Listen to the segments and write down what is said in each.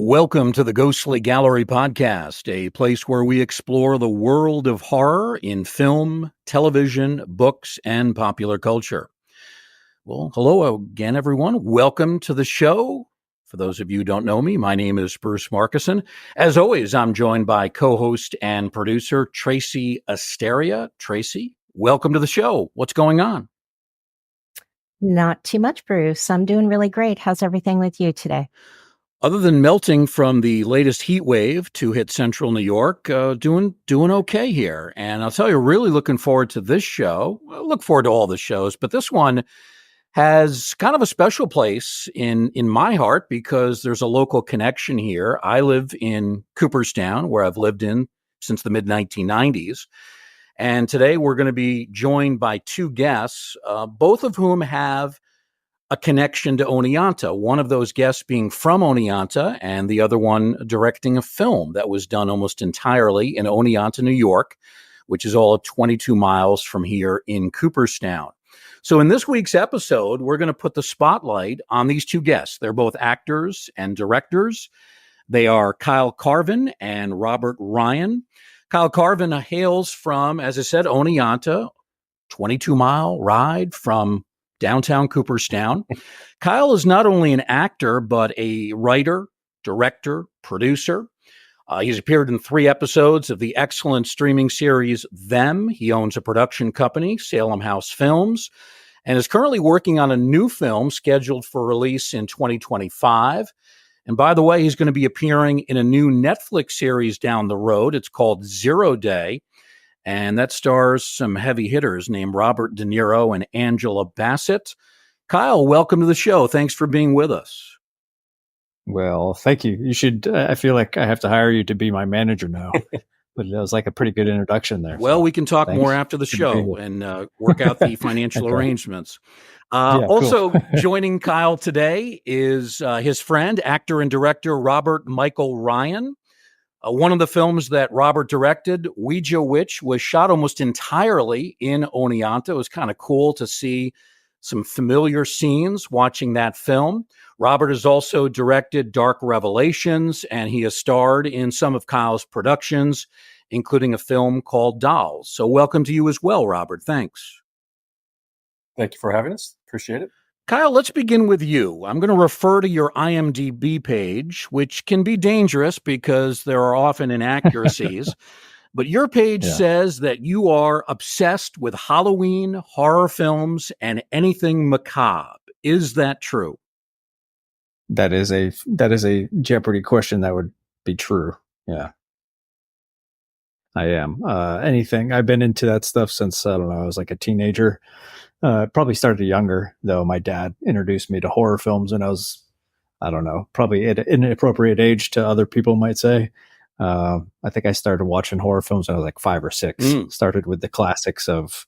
Welcome to the Ghostly Gallery podcast, a place where we explore the world of horror in film, television, books, and popular culture. Well, hello again, everyone. Welcome to the show. For those of you who don't know me, my name is Bruce Markison. As always, I'm joined by co-host and producer Tracy Asteria. Tracy, welcome to the show. What's going on? Not too much, Bruce. I'm doing really great. How's everything with you today? Other than melting from the latest heat wave to hit central New York, doing okay here. And I'll tell you, really looking forward to this show. I look forward to all the shows, but this one has kind of a special place in my heart because there's a local connection here. I live in Cooperstown, where I've lived in since the mid-1990s. And today we're going to be joined by two guests, both of whom have a connection to Oneonta, one of those guests being from Oneonta and the other one directing a film that was done almost entirely in Oneonta, New York, which is all of 22 miles from here in Cooperstown. So in this week's episode, we're going to put the spotlight on these two guests. They're both actors and directors. They are Cuyle Carvin and Robert Ryan. Cuyle Carvin hails from, as I said, Oneonta, 22-mile ride from downtown Cooperstown. Cuyle is not only an actor, but a writer, director, producer. He's appeared in 3 episodes of the excellent streaming series Them. He owns a production company, Salem House Films, and is currently working on a new film scheduled for release in 2025. And by the way, he's going to be appearing in a new Netflix series down the road. It's called 0 Day. And that stars some heavy hitters named Robert De Niro and Angela Bassett. Cuyle, welcome to the show. Thanks for being with us. Well, thank you. You should, I feel like I have to hire you to be my manager now. But that was like a pretty good introduction there. Well, we can talk more after the show and work out the financial arrangements. Also joining Cuyle today is his friend, actor and director Robert Michael Ryan. One of the films that Robert directed, Ouija Witch, was shot almost entirely in Oneonta. It was kind of cool to see some familiar scenes watching that film. Robert has also directed Dark Revelations, and he has starred in some of Kyle's productions, including a film called Dolls. So welcome to you as well, Robert. Thanks. Thank you for having us. Appreciate it. Cuyle, let's begin with you. I'm going to refer to your IMDb page, which can be dangerous because there are often inaccuracies. But your page says that you are obsessed with Halloween, horror films, and anything macabre. Is that true? That is a Jeopardy question that would be true. Yeah. I am. Anything. I've been into that stuff since, I don't know, I was like a teenager. Probably started younger, though. My dad introduced me to horror films when I was, I don't know, probably at an inappropriate age to other people might say. I think I started watching horror films when I was like 5 or 6. Started with the classics of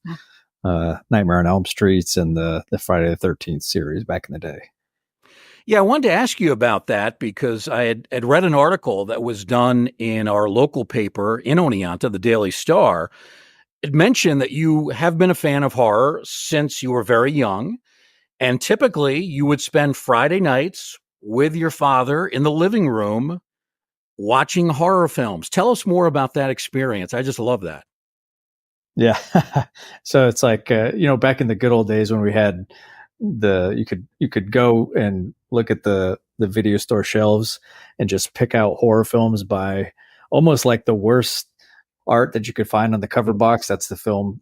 Nightmare on Elm Street and the Friday the 13th series back in the day. Yeah, I wanted to ask you about that because I had read an article that was done in our local paper in Oneonta, the Daily Star. It mentioned that you have been a fan of horror since you were very young, and typically you would spend Friday nights with your father in the living room watching horror films. Tell us more about that experience. I just love that. Yeah. So it's like, back in the good old days when we had you could go and look at the video store shelves and just pick out horror films by almost like the worst art that you could find on the cover box. That's the film,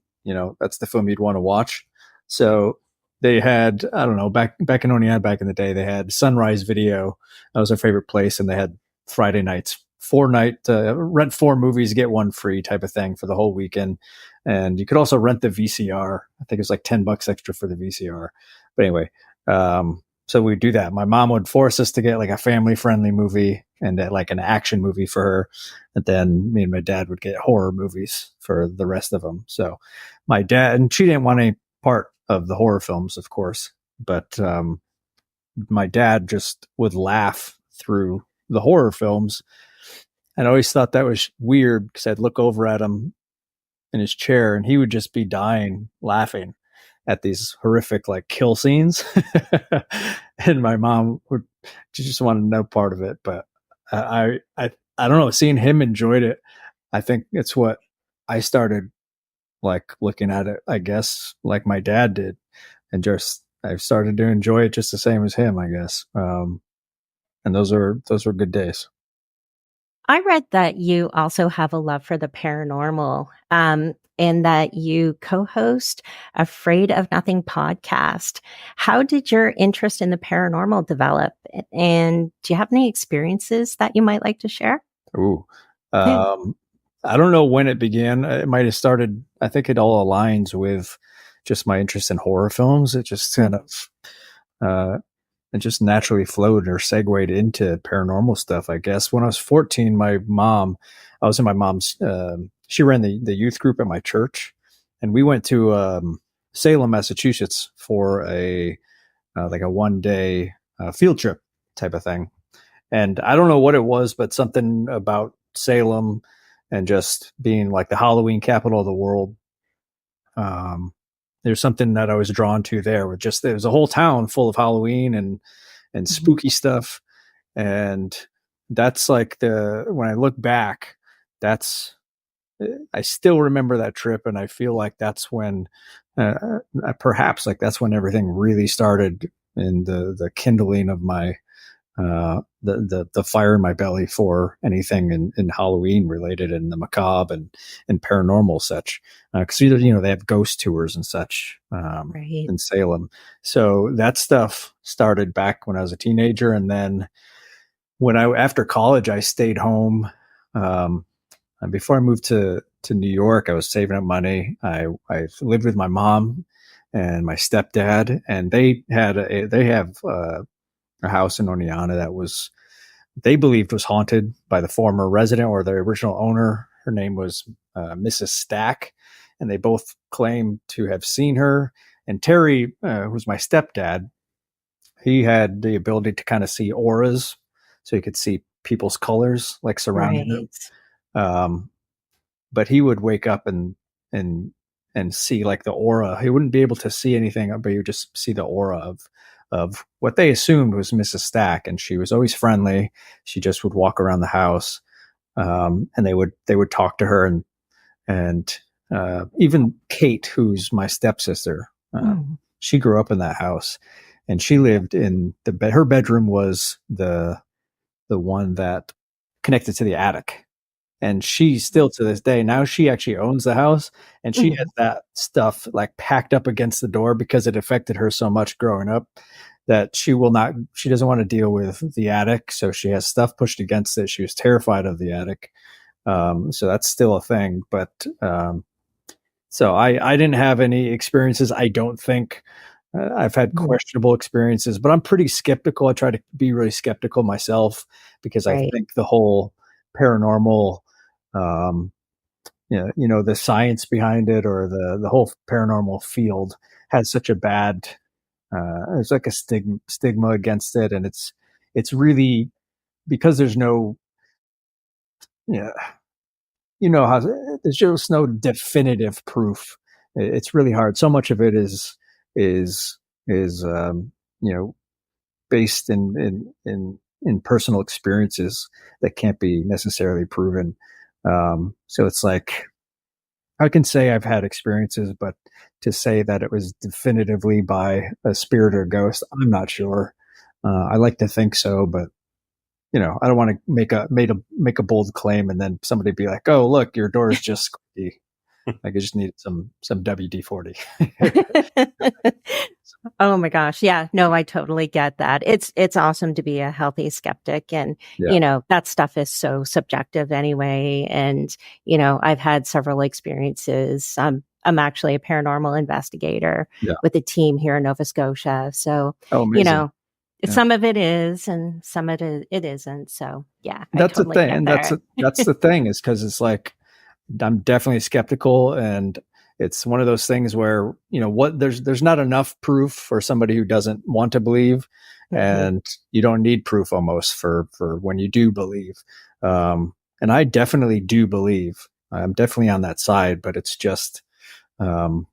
that's the film you'd want to watch. So they had, I don't know, back in Oneonta, back in the day, they had Sunrise Video. That was our favorite place. And they had Friday nights, 4-night, rent 4 movies, get 1 free type of thing for the whole weekend. And you could also rent the VCR. I think it was like $10 extra for the VCR. But anyway, so we'd do that. My mom would force us to get like a family friendly movie and like an action movie for her. And then me and my dad would get horror movies for the rest of them. So my dad, and she didn't want any part of the horror films, of course, but my dad just would laugh through the horror films. And I always thought that was weird because I'd look over at him in his chair and he would just be dying laughing at these horrific like kill scenes. And my mom would just want no part of it. But I don't know, seeing him enjoyed it, I think it's what I started like looking at it, I guess, like my dad did, and just I've started to enjoy it just the same as him, I guess. And those were good days. I read that you also have a love for the paranormal, and that you co-host Afraid of Nothing podcast. How did your interest in the paranormal develop? And do you have any experiences that you might like to share? Ooh. I don't know when it began. It might have started, I think it all aligns with just my interest in horror films. It just kind of, it just naturally flowed or segued into paranormal stuff, I guess. When I was 14, I was in my mom's, she ran the youth group at my church, and we went to Salem, Massachusetts for like a 1-day field trip type of thing. And I don't know what it was, but something about Salem and just being like the Halloween capital of the world. There's something that I was drawn to there. With just there was a whole town full of Halloween and spooky stuff, and that's like when I look back, I still remember that trip, and I feel like that's when perhaps like that's when everything really started in the kindling of my the fire in my belly for anything in Halloween related and the macabre and paranormal such. Because they have ghost tours and such Right. in Salem. So that stuff started back when I was a teenager, and then after college I stayed home. And before I moved to New York, I was saving up money. I lived with my mom and my stepdad, and they have a house in Oneonta that they believed was haunted by the former resident or the original owner. Her name was Mrs. Stack, and they both claimed to have seen her. And Terry, who's my stepdad, he had the ability to kind of see auras, so he could see people's colors like surrounding him. But he would wake up and see like the aura. He wouldn't be able to see anything, but he would just see the aura of what they assumed was Mrs. Stack, and she was always friendly. She just would walk around the house, and they would talk to her, and even Kate, who's my stepsister, she grew up in that house, and she lived in her bedroom was the one that connected to the attic. And she still to this day, now she actually owns the house, and she has that stuff like packed up against the door because it affected her so much growing up that she doesn't want to deal with the attic. So she has stuff pushed against it. She was terrified of the attic. So that's still a thing. But so I didn't have any experiences. I don't think I've had questionable experiences, but I'm pretty skeptical. I try to be really skeptical myself because I think the whole paranormal, the science behind it or the whole paranormal field has such a bad, there's like a stigma against it. And it's really because there's no, how there's just no definitive proof. It's really hard. So much of it is based in personal experiences that can't be necessarily proven. So it's like, I can say I've had experiences, but to say that it was definitively by a spirit or ghost, I'm not sure. I like to think so, but I don't want to make a bold claim and then somebody be like, "Oh, look, your door is just squeaky." Like I just needed some WD-40. Oh my gosh. Yeah. No, I totally get that. It's awesome to be a healthy skeptic. And, that stuff is so subjective anyway. And, I've had several experiences. I'm actually a paranormal investigator with a team here in Nova Scotia. So, some of it is and some of it isn't. So yeah, that's the thing. And that's the thing is because it's like, I'm definitely skeptical, and it's one of those things where there's not enough proof for somebody who doesn't want to believe, and you don't need proof almost for when you do believe. And I definitely do believe. I'm definitely on that side, but it's just again,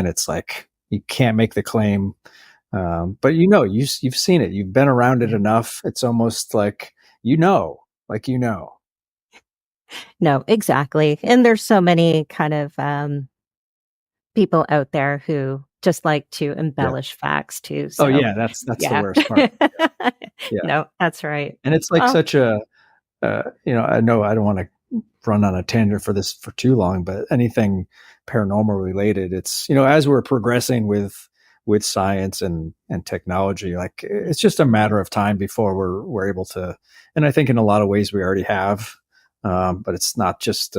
it's like you can't make the claim But you've seen it. You've been around it enough. It's almost like No, exactly. And there's so many kind of people out there who just like to Yeah. embellish facts too. Oh So yeah, that's the yeah. worst part. Yeah. No, that's right. And it's like Well, such a, I know I don't want to run on a tangent for this for too long, but anything paranormal related, it's, as we're progressing with science and technology, like it's just a matter of time before we're able to, and I think in a lot of ways we already have, but it's not just,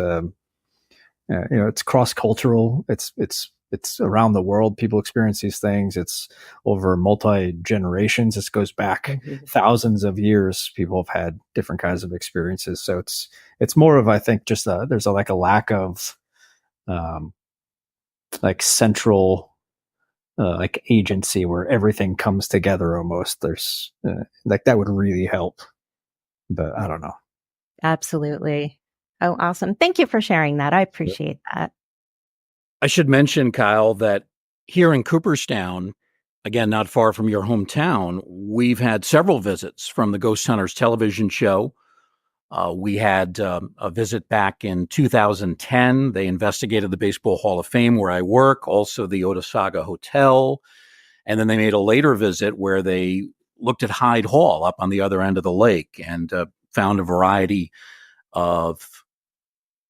it's cross cultural. It's around the world. People experience these things. It's over multi generations. This goes back thousands of years. People have had different kinds of experiences. So it's more of, I think, just there's a lack of like central like agency where everything comes together almost. There's like that would really help, but I don't know. absolutely. Oh, awesome. Thank you for sharing that. I appreciate that. I should mention, Kyle, that here in Cooperstown, again, not far from your hometown, we've had several visits from the Ghost Hunters television show. We had a visit back in 2010. They investigated the Baseball Hall of Fame where I work, also the Otasaga Hotel. And then they made a later visit where they looked at Hyde Hall up on the other end of the lake and found a variety of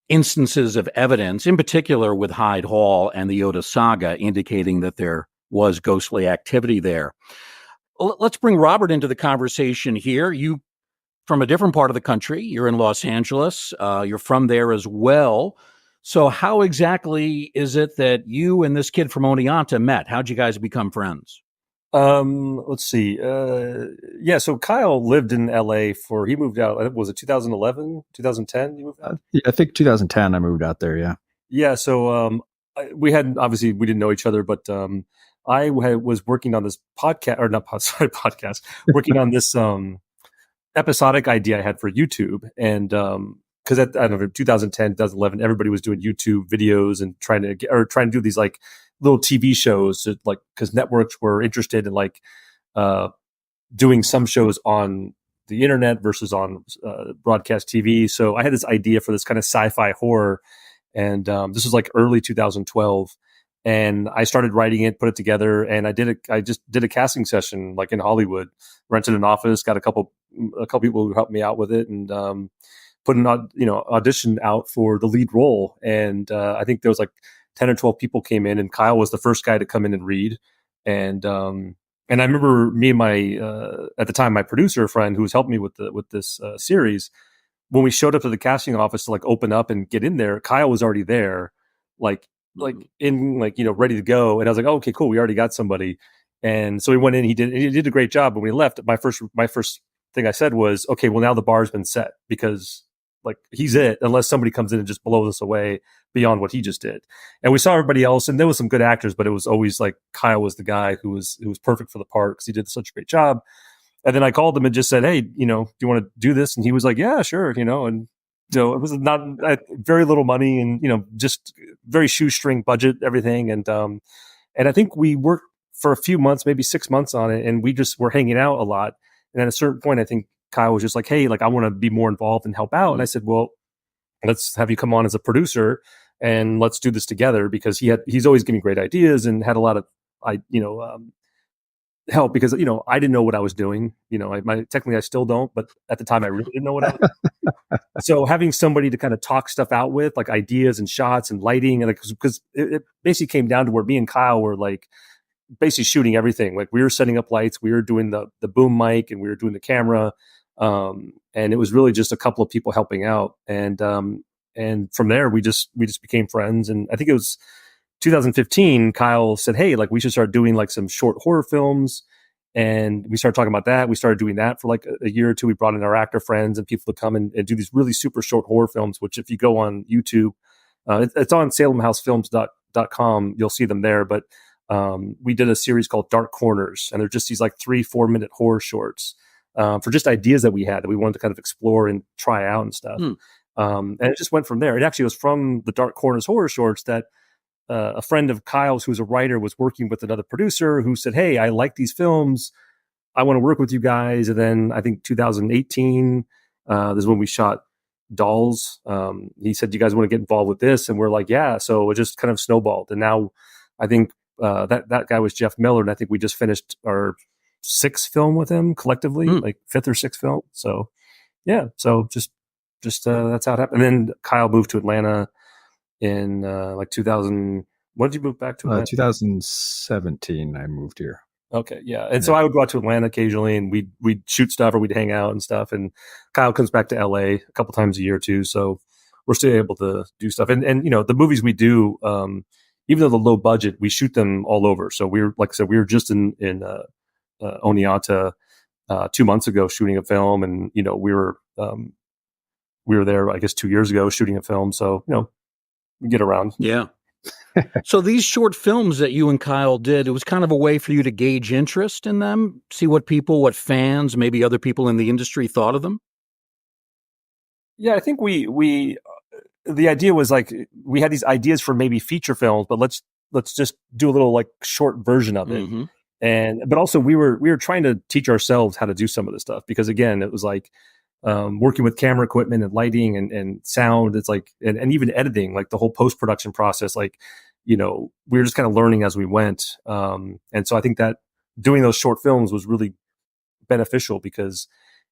instances of evidence, in particular with Hyde Hall and the Otasaga, indicating that there was ghostly activity there. Let's bring Robert into the conversation here. You from a different part of the country. You're in Los Angeles. You're from there as well. So how exactly is it that you and this kid from Oneonta met? How'd you guys become friends? Let's see. So Kyle lived in LA he moved out, I think, was it 2011, 2010 you moved out? Yeah, I think 2010 I moved out there, yeah. Yeah, so we didn't know each other, but I was working on this podcast, or not podcast, working on this episodic idea I had for YouTube. And because I don't know, 2010, 2011, everybody was doing YouTube videos and trying to do these like little TV shows, because networks were interested in doing some shows on the internet versus on broadcast TV. So I had this idea for this kind of sci-fi horror, and this was like early 2012. And I started writing it, put it together, and I just did a casting session like in Hollywood, rented an office, got a couple people who helped me out with it, and put an audition out for the lead role. And I think there was like 10 or 12 people came in, and Kyle was the first guy to come in and read. And I remember me and my at the time my producer friend who was helping me with this series, when we showed up to the casting office to like open up and get in there, Kyle was already there, ready to go. And I was like, oh, okay, cool, we already got somebody. And so we went in. He did a great job. When we left, my first thing I said was, okay, well, now the bar's been set, because like he's it, unless somebody comes in and just blows us away beyond what he just did. And we saw everybody else, and there was some good actors, but it was always like Kyle was the guy who was perfect for the part because he did such a great job. And then I called him and just said, hey, do you want to do this? And he was like, yeah, sure. And so it was not very little money, and just very shoestring budget, everything. And I think we worked for a few months, maybe 6 months on it, and we just were hanging out a lot. And at a certain point, I think Kyle was just like, hey, like I want to be more involved and help out. And I said, well, let's have you come on as a producer and let's do this together, because he's always giving great ideas and had a lot of help, because I didn't know what I was doing. Technically I still don't, but at the time I really didn't know what I was doing. So having somebody to kind of talk stuff out with, like ideas and shots and lighting, and because it basically came down to where me and Kyle were like basically shooting everything. Like we were setting up lights, we were doing the boom mic, and we were doing the camera. And it was really just a couple of people helping out. And from there we just became friends. And I think it was 2015, Kyle said, hey, like we should start doing like some short horror films. And we started talking about that. We started doing that for like a year or two. We brought in our actor friends and people to come and do these really super short horror films, which if you go on YouTube, it's on salemhousefilms.com. You'll see them there. But we did a series called Dark Corners, and they're just these like 3-4 minute horror shorts for just ideas that we had that we wanted to kind of explore and try out and stuff. And it just went from there. It actually was from the Dark Corners horror shorts that a friend of Kyle's who's a writer was working with another producer who said, "Hey, I like these films. I want to work with you guys." And then I think 2018, this is when we shot Dolls. He said, "Do you guys want to get involved with this?" And we're like, "Yeah." So it just kind of snowballed. And now I think that guy was Jeff Miller, and I think we just finished our 6th film with him collectively, like 5th or 6th film. So yeah, so just that's how it happened. And then Kyle moved to Atlanta in like 2000. When did you move back to Atlanta? 2017, I moved here. Okay, yeah. And so I would go out to Atlanta occasionally, and we'd shoot stuff or we'd hang out and stuff. And Kyle comes back to LA a couple times a year too, so we're still able to do stuff. And you know, the movies we do, even though the low budget, we shoot them all over. So we were just in Oneonta 2 months ago shooting a film, and you know, we were there I guess 2 years ago shooting a film. So you know, we get around. Yeah. So these short films that you and Kyle did, it was kind of a way for you to gauge interest in them, see what fans, maybe other people in the industry thought of them? Yeah, I think we the idea was like we had these ideas for maybe feature films, but let's just do a little like short version of it. Mm-hmm. But also we were trying to teach ourselves how to do some of this stuff, because again, it was like working with camera equipment and lighting and sound. It's like, and even editing, like the whole post-production process, like, you know, we were just kind of learning as we went. And so I think that doing those short films was really beneficial, because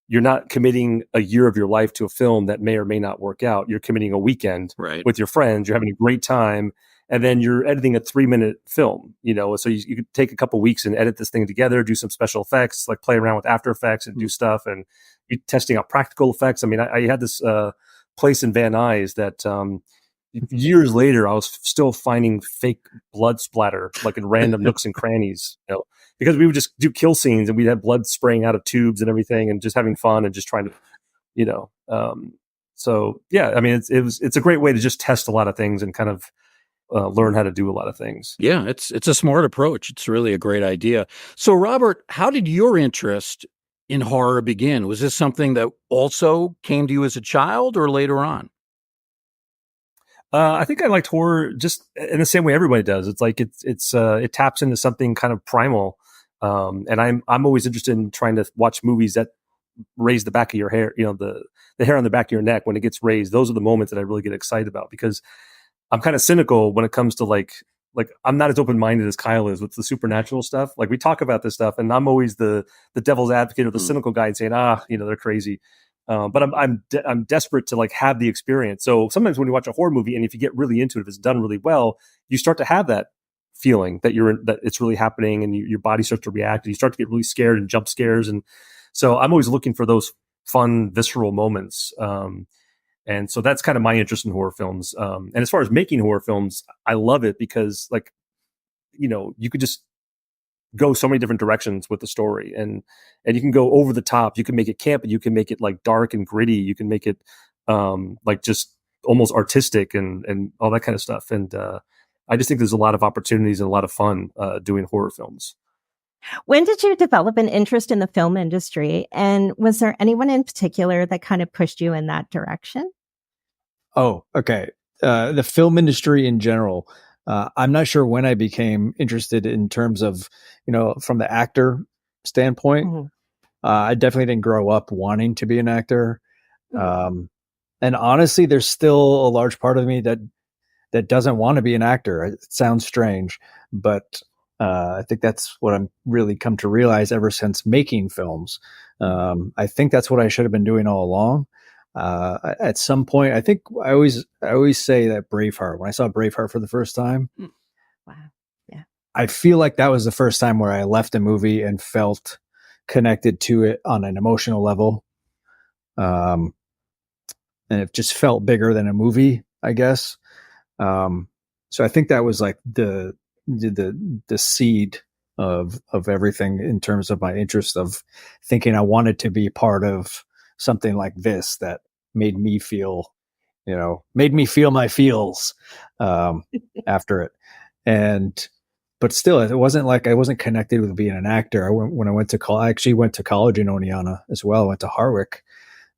you're not committing a year of your life to a film that may or may not work out. You're committing a weekend with your friends. You're having a great time. And then you're editing a 3-minute film, you know, so you could take a couple weeks and edit this thing together, do some special effects, like play around with After Effects and do stuff, and you're testing out practical effects. I mean, I had this place in Van Nuys that years later, I was still finding fake blood splatter, like in random nooks and crannies, you know, because we would just do kill scenes and we'd have blood spraying out of tubes and everything, and just having fun and just trying to, you know, so yeah, I mean, it's a great way to just test a lot of things and kind of learn how to do a lot of things. Yeah, it's a smart approach. It's really a great idea. So, Robert, how did your interest in horror begin? Was this something that also came to you as a child or later on? I think I liked horror just in the same way everybody does. It's like it taps into something kind of primal, and I'm always interested in trying to watch movies that raise the back of your hair. You know, the hair on the back of your neck when it gets raised. Those are the moments that I really get excited about, because I'm kind of cynical when it comes to like I'm not as open-minded as Kyle is with the supernatural stuff. Like, we talk about this stuff, and I'm always the devil's advocate or the cynical guy and saying, you know, they're crazy. But I'm desperate to like have the experience. So sometimes when you watch a horror movie, and if you get really into it, if it's done really well, you start to have that feeling that that it's really happening, and your body starts to react, and you start to get really scared and jump scares. And so I'm always looking for those fun, visceral moments. And so that's kind of my interest in horror films. And as far as making horror films, I love it because, like, you know, you could just go so many different directions with the story, and you can go over the top. You can make it camp, and you can make it like dark and gritty. You can make it like just almost artistic and all that kind of stuff. And I just think there's a lot of opportunities and a lot of fun doing horror films. When did you develop an interest in the film industry? And was there anyone in particular that kind of pushed you in that direction? Oh, okay. The film industry in general. I'm not sure when I became interested in terms of, you know, from the actor standpoint. Mm-hmm. I definitely didn't grow up wanting to be an actor. Mm-hmm. And honestly, there's still a large part of me that doesn't want to be an actor. It sounds strange, but I think that's what I'm really come to realize ever since making films. I think that's what I should have been doing all along. At some point, I think I always say that Braveheart, when I saw Braveheart for the first time, wow, yeah, I feel like that was the first time where I left a movie and felt connected to it on an emotional level. And it just felt bigger than a movie, I guess. So I think that was like the seed of everything in terms of my interest of thinking I wanted to be part of something like this that made me feel my feels after it. But still, it wasn't like I wasn't connected with being an actor. When I went to college, I actually went to college in Oneonta as well. I went to Harwick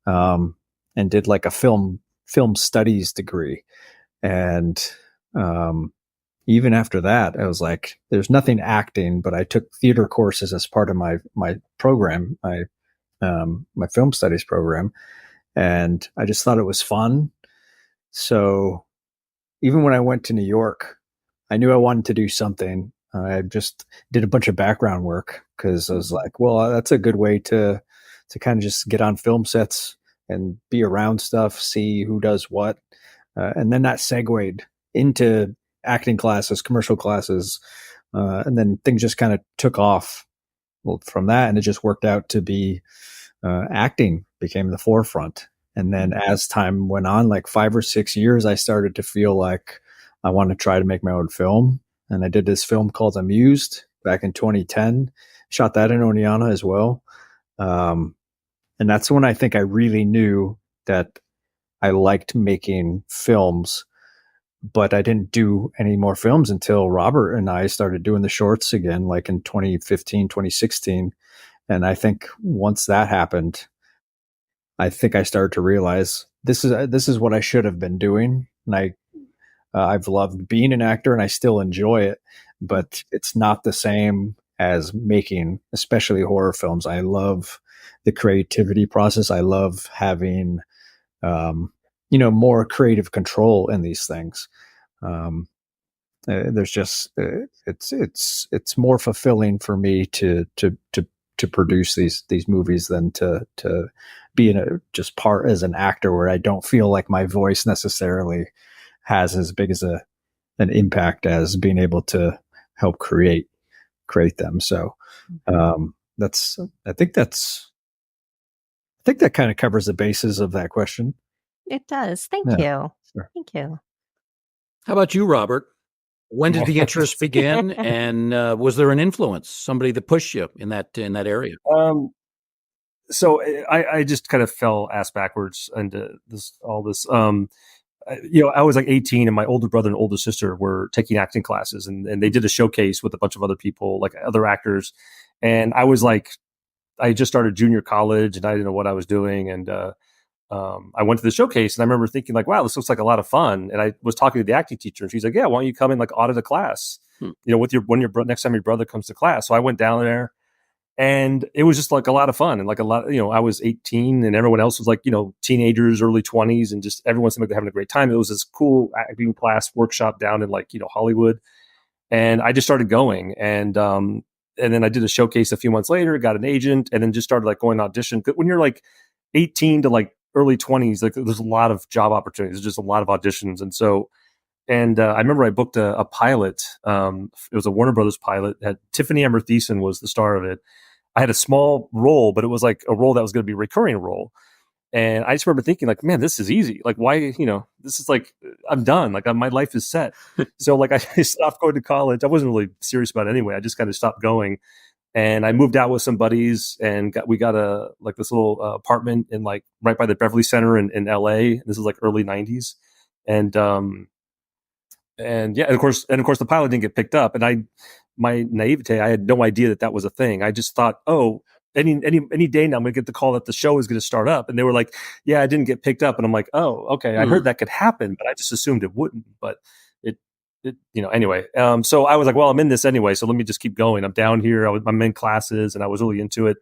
and did like a film studies degree. And even after that, I was like, there's nothing acting, but I took theater courses as part of my program, my film studies program. And I just thought it was fun. So even when I went to New York, I knew I wanted to do something. I just did a bunch of background work because I was like, well, that's a good way to kind of just get on film sets and be around stuff, see who does what. And then that segued into acting classes, commercial classes. And then things just kind of took off from that. And it just worked out to be acting became the forefront. And then as time went on, like 5 or 6 years, I started to feel like I want to try to make my own film. And I did this film called Amused back in 2010, shot that in Oneonta as well. And that's when I think I really knew that I liked making films, but I didn't do any more films until Robert and I started doing the shorts again, like in 2015, 2016. And I think once that happened, I think I started to realize this is what I should have been doing. And I've loved being an actor and I still enjoy it, but it's not the same as making, especially horror films. I love the creativity process. I love having, more creative control in these things. There's just it's more fulfilling for me to produce these movies than to be in a just part as an actor where I don't feel like my voice necessarily has as big as an impact as being able to help create them. So I think that kind of covers the basis of that question. It does. Thank you. Sure. Thank you. How about you, Robert? When did the interest begin, and was there an influence, somebody that pushed you in that area? So I just kind of fell ass backwards into all this. I was like 18, and my older brother and older sister were taking acting classes, and they did a showcase with a bunch of other people, like other actors. And I was like, I just started junior college, and I didn't know what I was doing, and I went to the showcase, and I remember thinking like, wow, this looks like a lot of fun. And I was talking to the acting teacher, and she's like, yeah, why don't you come and like audit a class, with next time your brother comes to class. So I went down there, and it was just like a lot of fun. And like a lot, I was 18 and everyone else was like, teenagers, early 20s, and just everyone seemed like they're having a great time. It was this cool acting class workshop down in like, Hollywood. And I just started going, and then I did a showcase a few months later, got an agent, and then just started like going to audition. When you're like 18 to like early 20s, like there's a lot of job opportunities. There's just a lot of auditions. And so, I remember I booked a pilot. It was a Warner Brothers pilot. Tiffany Amber Thiessen was the star of it. I had a small role, but it was like a role that was going to be a recurring role. And I just remember thinking like, man, this is easy. Like, why, this is like, I'm done. Like my life is set. So like I stopped going to college. I wasn't really serious about it anyway. I just kind of stopped going. And I moved out with some buddies, and we got this little apartment in like right by the Beverly Center in LA. This is like early 90s. And yeah, and of course the pilot didn't get picked up. And my naivete, I had no idea that was a thing. I just thought, oh, any day now I'm going to get the call that the show is going to start up. And they were like, yeah, I didn't get picked up. And I'm like, oh, okay. I heard that could happen, but I just assumed it wouldn't. But anyway. So I was like, well, I'm in this anyway, so let me just keep going. I'm down here. I'm in classes, and I was really into it.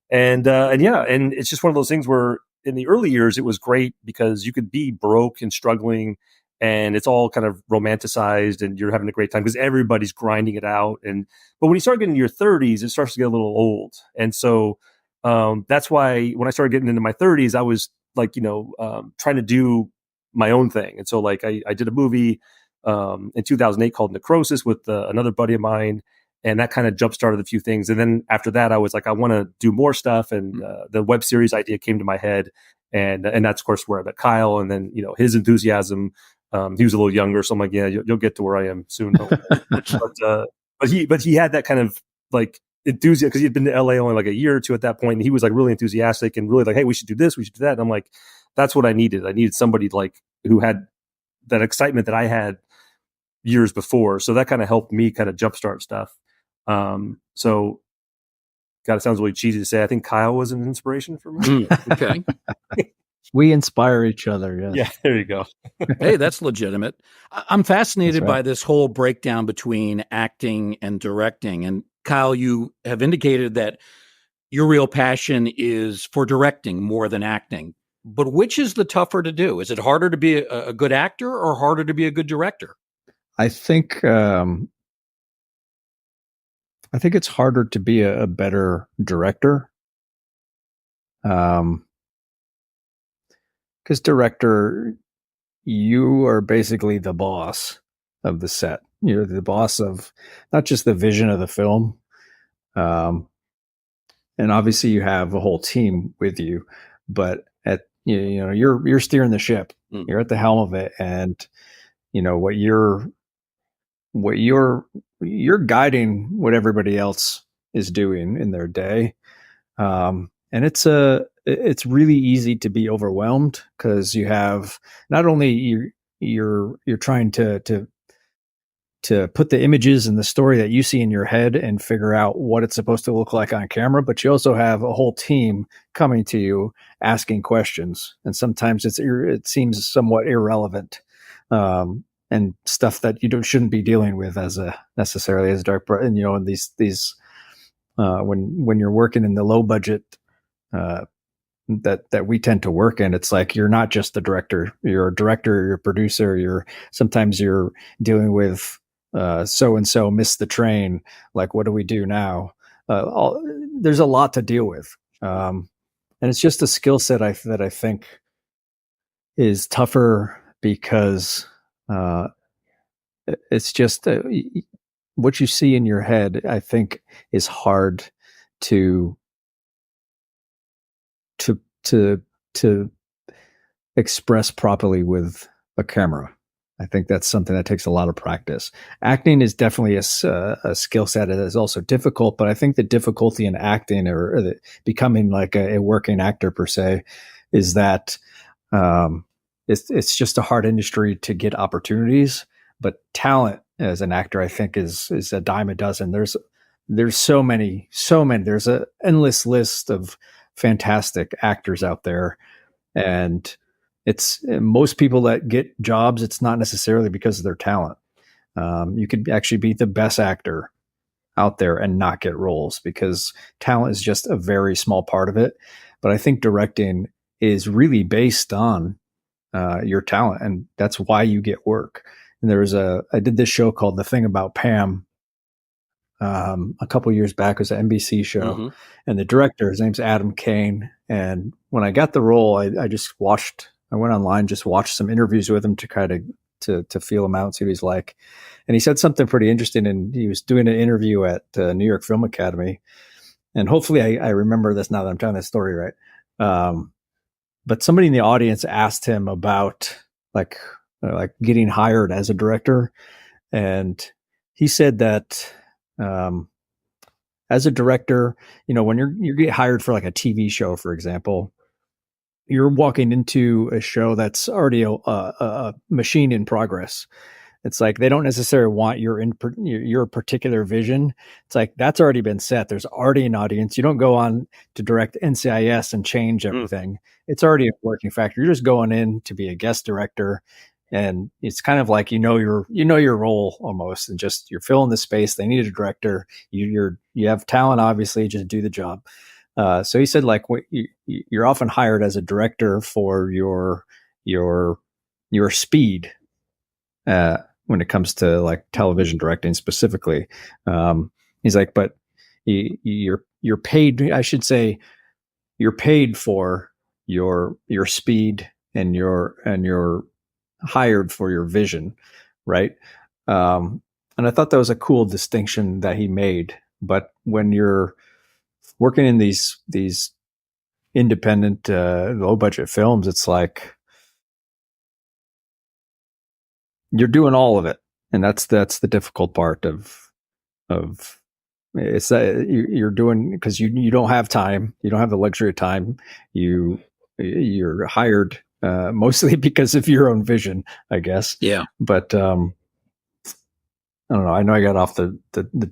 And it's just one of those things where in the early years, it was great because you could be broke and struggling, and it's all kind of romanticized, and you're having a great time because everybody's grinding it out. But when you start getting into your 30s, it starts to get a little old. And so that's why when I started getting into my 30s, I was like, trying to do my own thing. And so like I did a movie in 2008 called Necrosis with another buddy of mine, and that kind of jump started a few things. And then after that, I was like, I want to do more stuff, and the web series idea came to my head, and that's of course where I met Cuyle, and then his enthusiasm. He was a little younger, so I'm like, yeah, you'll get to where I am soon. but he had that kind of like enthusiasm because he had been to LA only like a year or two at that point, and he was like really enthusiastic and really like, hey, we should do this, we should do that. And I'm like, that's what I needed. I needed somebody like who had that excitement that I had years before. So that kind of helped me kind of jumpstart stuff. So God, it sounds really cheesy to say. I think Cuyle was an inspiration for me. Okay. We inspire each other. Yes. Yeah, there you go. Hey, that's legitimate. I'm fascinated That's right. by this whole breakdown between acting and directing. And Kyle, you have indicated that your real passion is for directing more than acting. But which is the tougher to do? Is it harder to be a good actor or harder to be a good director? I think it's harder to be a better director. Because director, you are basically the boss of the set. You're the boss of not just the vision of the film, and obviously you have a whole team with you, but you're steering the ship. You're at the helm of it, and what you're guiding what everybody else is doing in their day. And it's really easy to be overwhelmed because you have not only you're trying to put the images and the story that you see in your head and figure out what it's supposed to look like on camera, but you also have a whole team coming to you asking questions, and sometimes it seems somewhat irrelevant, and stuff that you shouldn't be dealing with necessarily as a director. And in these when you're working in the low budget that we tend to work in, it's like you're not just the director, you're a director, you're a producer, sometimes you're dealing with so and so missed the train, like what do we do now? There's a lot to deal with, and it's just a skill set that I think is tougher because it's just what you see in your head, I think, is hard to express properly with a camera. I think that's something that takes a lot of practice. Acting is definitely a skill set that is also difficult, but I think the difficulty in acting or becoming like a working actor per se is that it's just a hard industry to get opportunities. But talent as an actor, I think, is a dime a dozen. There's so many. There's an endless list of fantastic actors out there, and it's most people that get jobs, it's not necessarily because of their talent. You could actually be the best actor out there and not get roles because talent is just a very small part of it. But I think directing is really based on your talent, and that's why you get work. And I did this show called The Thing About Pam a couple years back. It was an NBC show, and the director, his name's Adam Kane. And when I got the role, I went online, just watched some interviews with him to kind of to feel him out, see what he's like. And he said something pretty interesting. And he was doing an interview at New York Film Academy. And hopefully I remember this now that I'm telling that story right. But somebody in the audience asked him about like getting hired as a director. And he said that as a director, when you get hired for like a TV show, for example, you're walking into a show that's already a machine in progress. It's like they don't necessarily want your particular vision. It's like that's already been set. There's already an audience. You don't go on to direct NCIS and change everything. It's already a working factor. You're just going in to be a guest director, and it's kind of like your role almost, and just you're filling the space. They need a director. You have talent, obviously. Just do the job. So he said, like, you're often hired as a director for your speed when it comes to like television directing specifically. He's like, but you're paid. I should say, you're paid for your speed, and you're hired for your vision, right? And I thought that was a cool distinction that he made. But when you're working in these independent low budget films, it's like you're doing all of it, and that's the difficult part of it's that you're doing, because you don't have time, you don't have the luxury of time. You're hired mostly because of your own vision, I guess. Yeah. But I don't know. I know I got off the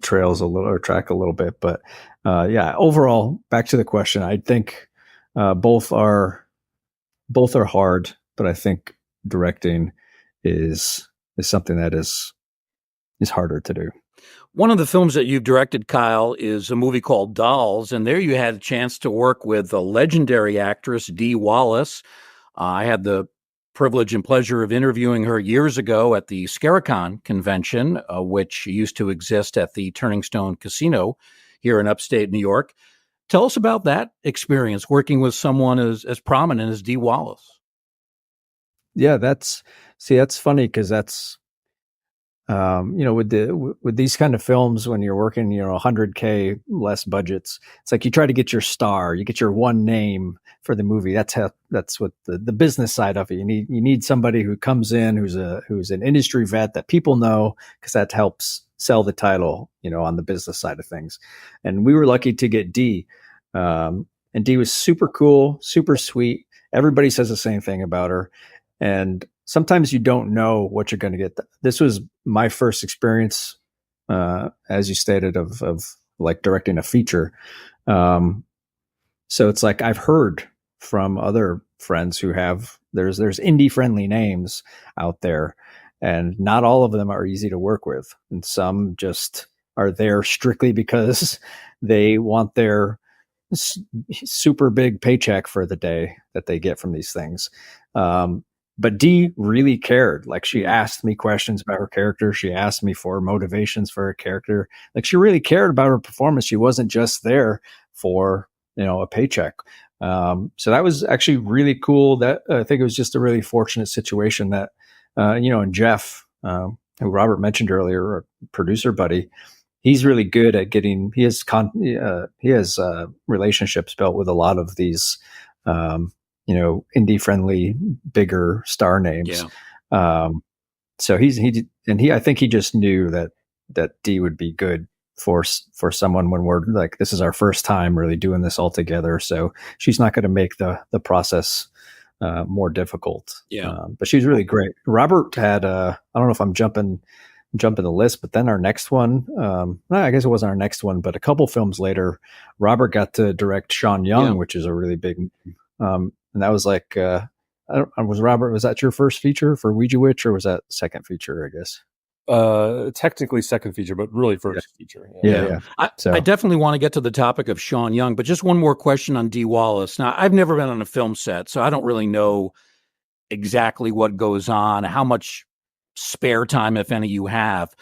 trails a little, or track a little bit, but yeah. Overall, back to the question, I think both are both are hard, but I think directing is something that is harder to do. One of the films that you've directed, Cuyle, is a movie called Dolls, and there you had a chance to work with the legendary actress Dee Wallace. I had the privilege and pleasure of interviewing her years ago at the Scaricon convention, which used to exist at the Turning Stone Casino here in upstate New York. Tell us about that experience working with someone as prominent as Dee Wallace. Yeah, that's funny because that's with these kind of films, when you're working, $100K less budgets, it's like you try to get your star, you get your one name for the movie. That's what the business side of it. You need somebody who comes in who's an industry vet that people know, because that helps sell the title, on the business side of things. And we were lucky to get Dee, and Dee was super cool, super sweet. Everybody says the same thing about her, and sometimes you don't know what you're going to get. This was my first experience, as you stated, of like directing a feature. So it's like I've heard from other friends who have there's indie friendly names out there, and not all of them are easy to work with, and some just are there strictly because they want their super big paycheck for the day that they get from these things. But Dee really cared. Like, she asked me questions about her character. She asked me for motivations for her character. Like, she really cared about her performance. She wasn't just there for, a paycheck. So that was actually really cool. That I think it was just a really fortunate situation that, and Jeff, who Robert mentioned earlier, our producer buddy, he's really good at getting, he has relationships built with a lot of these, indie friendly, bigger star names. Yeah. So I think he just knew that Dee would be good for someone when we're like, this is our first time really doing this all together. So she's not going to make the process more difficult. Yeah. But she's really great. Robert had, I don't know if I'm jumping the list, but then our next one, I guess it wasn't our next one, but a couple films later, Robert got to direct Sean Young, which is a really big, and that was like, was that your first feature for Ouija Witch, or was that second feature, I guess? Technically second feature, but really first feature. Yeah. I definitely want to get to the topic of Sean Young, but just one more question on Dee Wallace. Now, I've never been on a film set, so I don't really know exactly what goes on, how much spare time, if any, you have.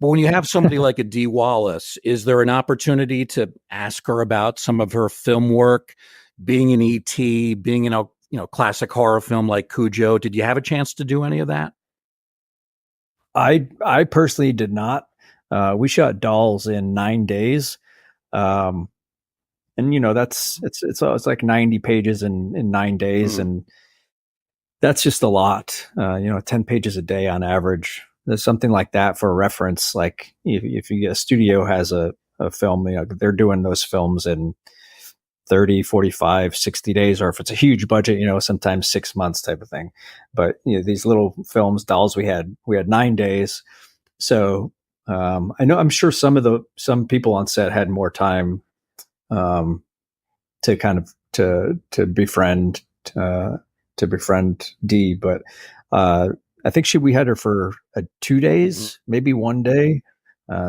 But when you have somebody like a Dee Wallace, is there an opportunity to ask her about some of her film work, being in E.T., being in a classic horror film like Cujo? Did you have a chance to do any of that? I personally did not. We shot Dolls in 9 days. And it's like 90 pages in 9 days. And that's just a lot, 10 pages a day on average. There's something like that for reference. Like if you get a studio has a film, they're doing those films in 30, 45, 60 days, or if it's a huge budget, sometimes 6 months type of thing. But these little films, Dolls, we had 9 days. So I'm sure some people on set had more time to kind of to befriend Dee, but I think we had her for 2 days, maybe 1 day.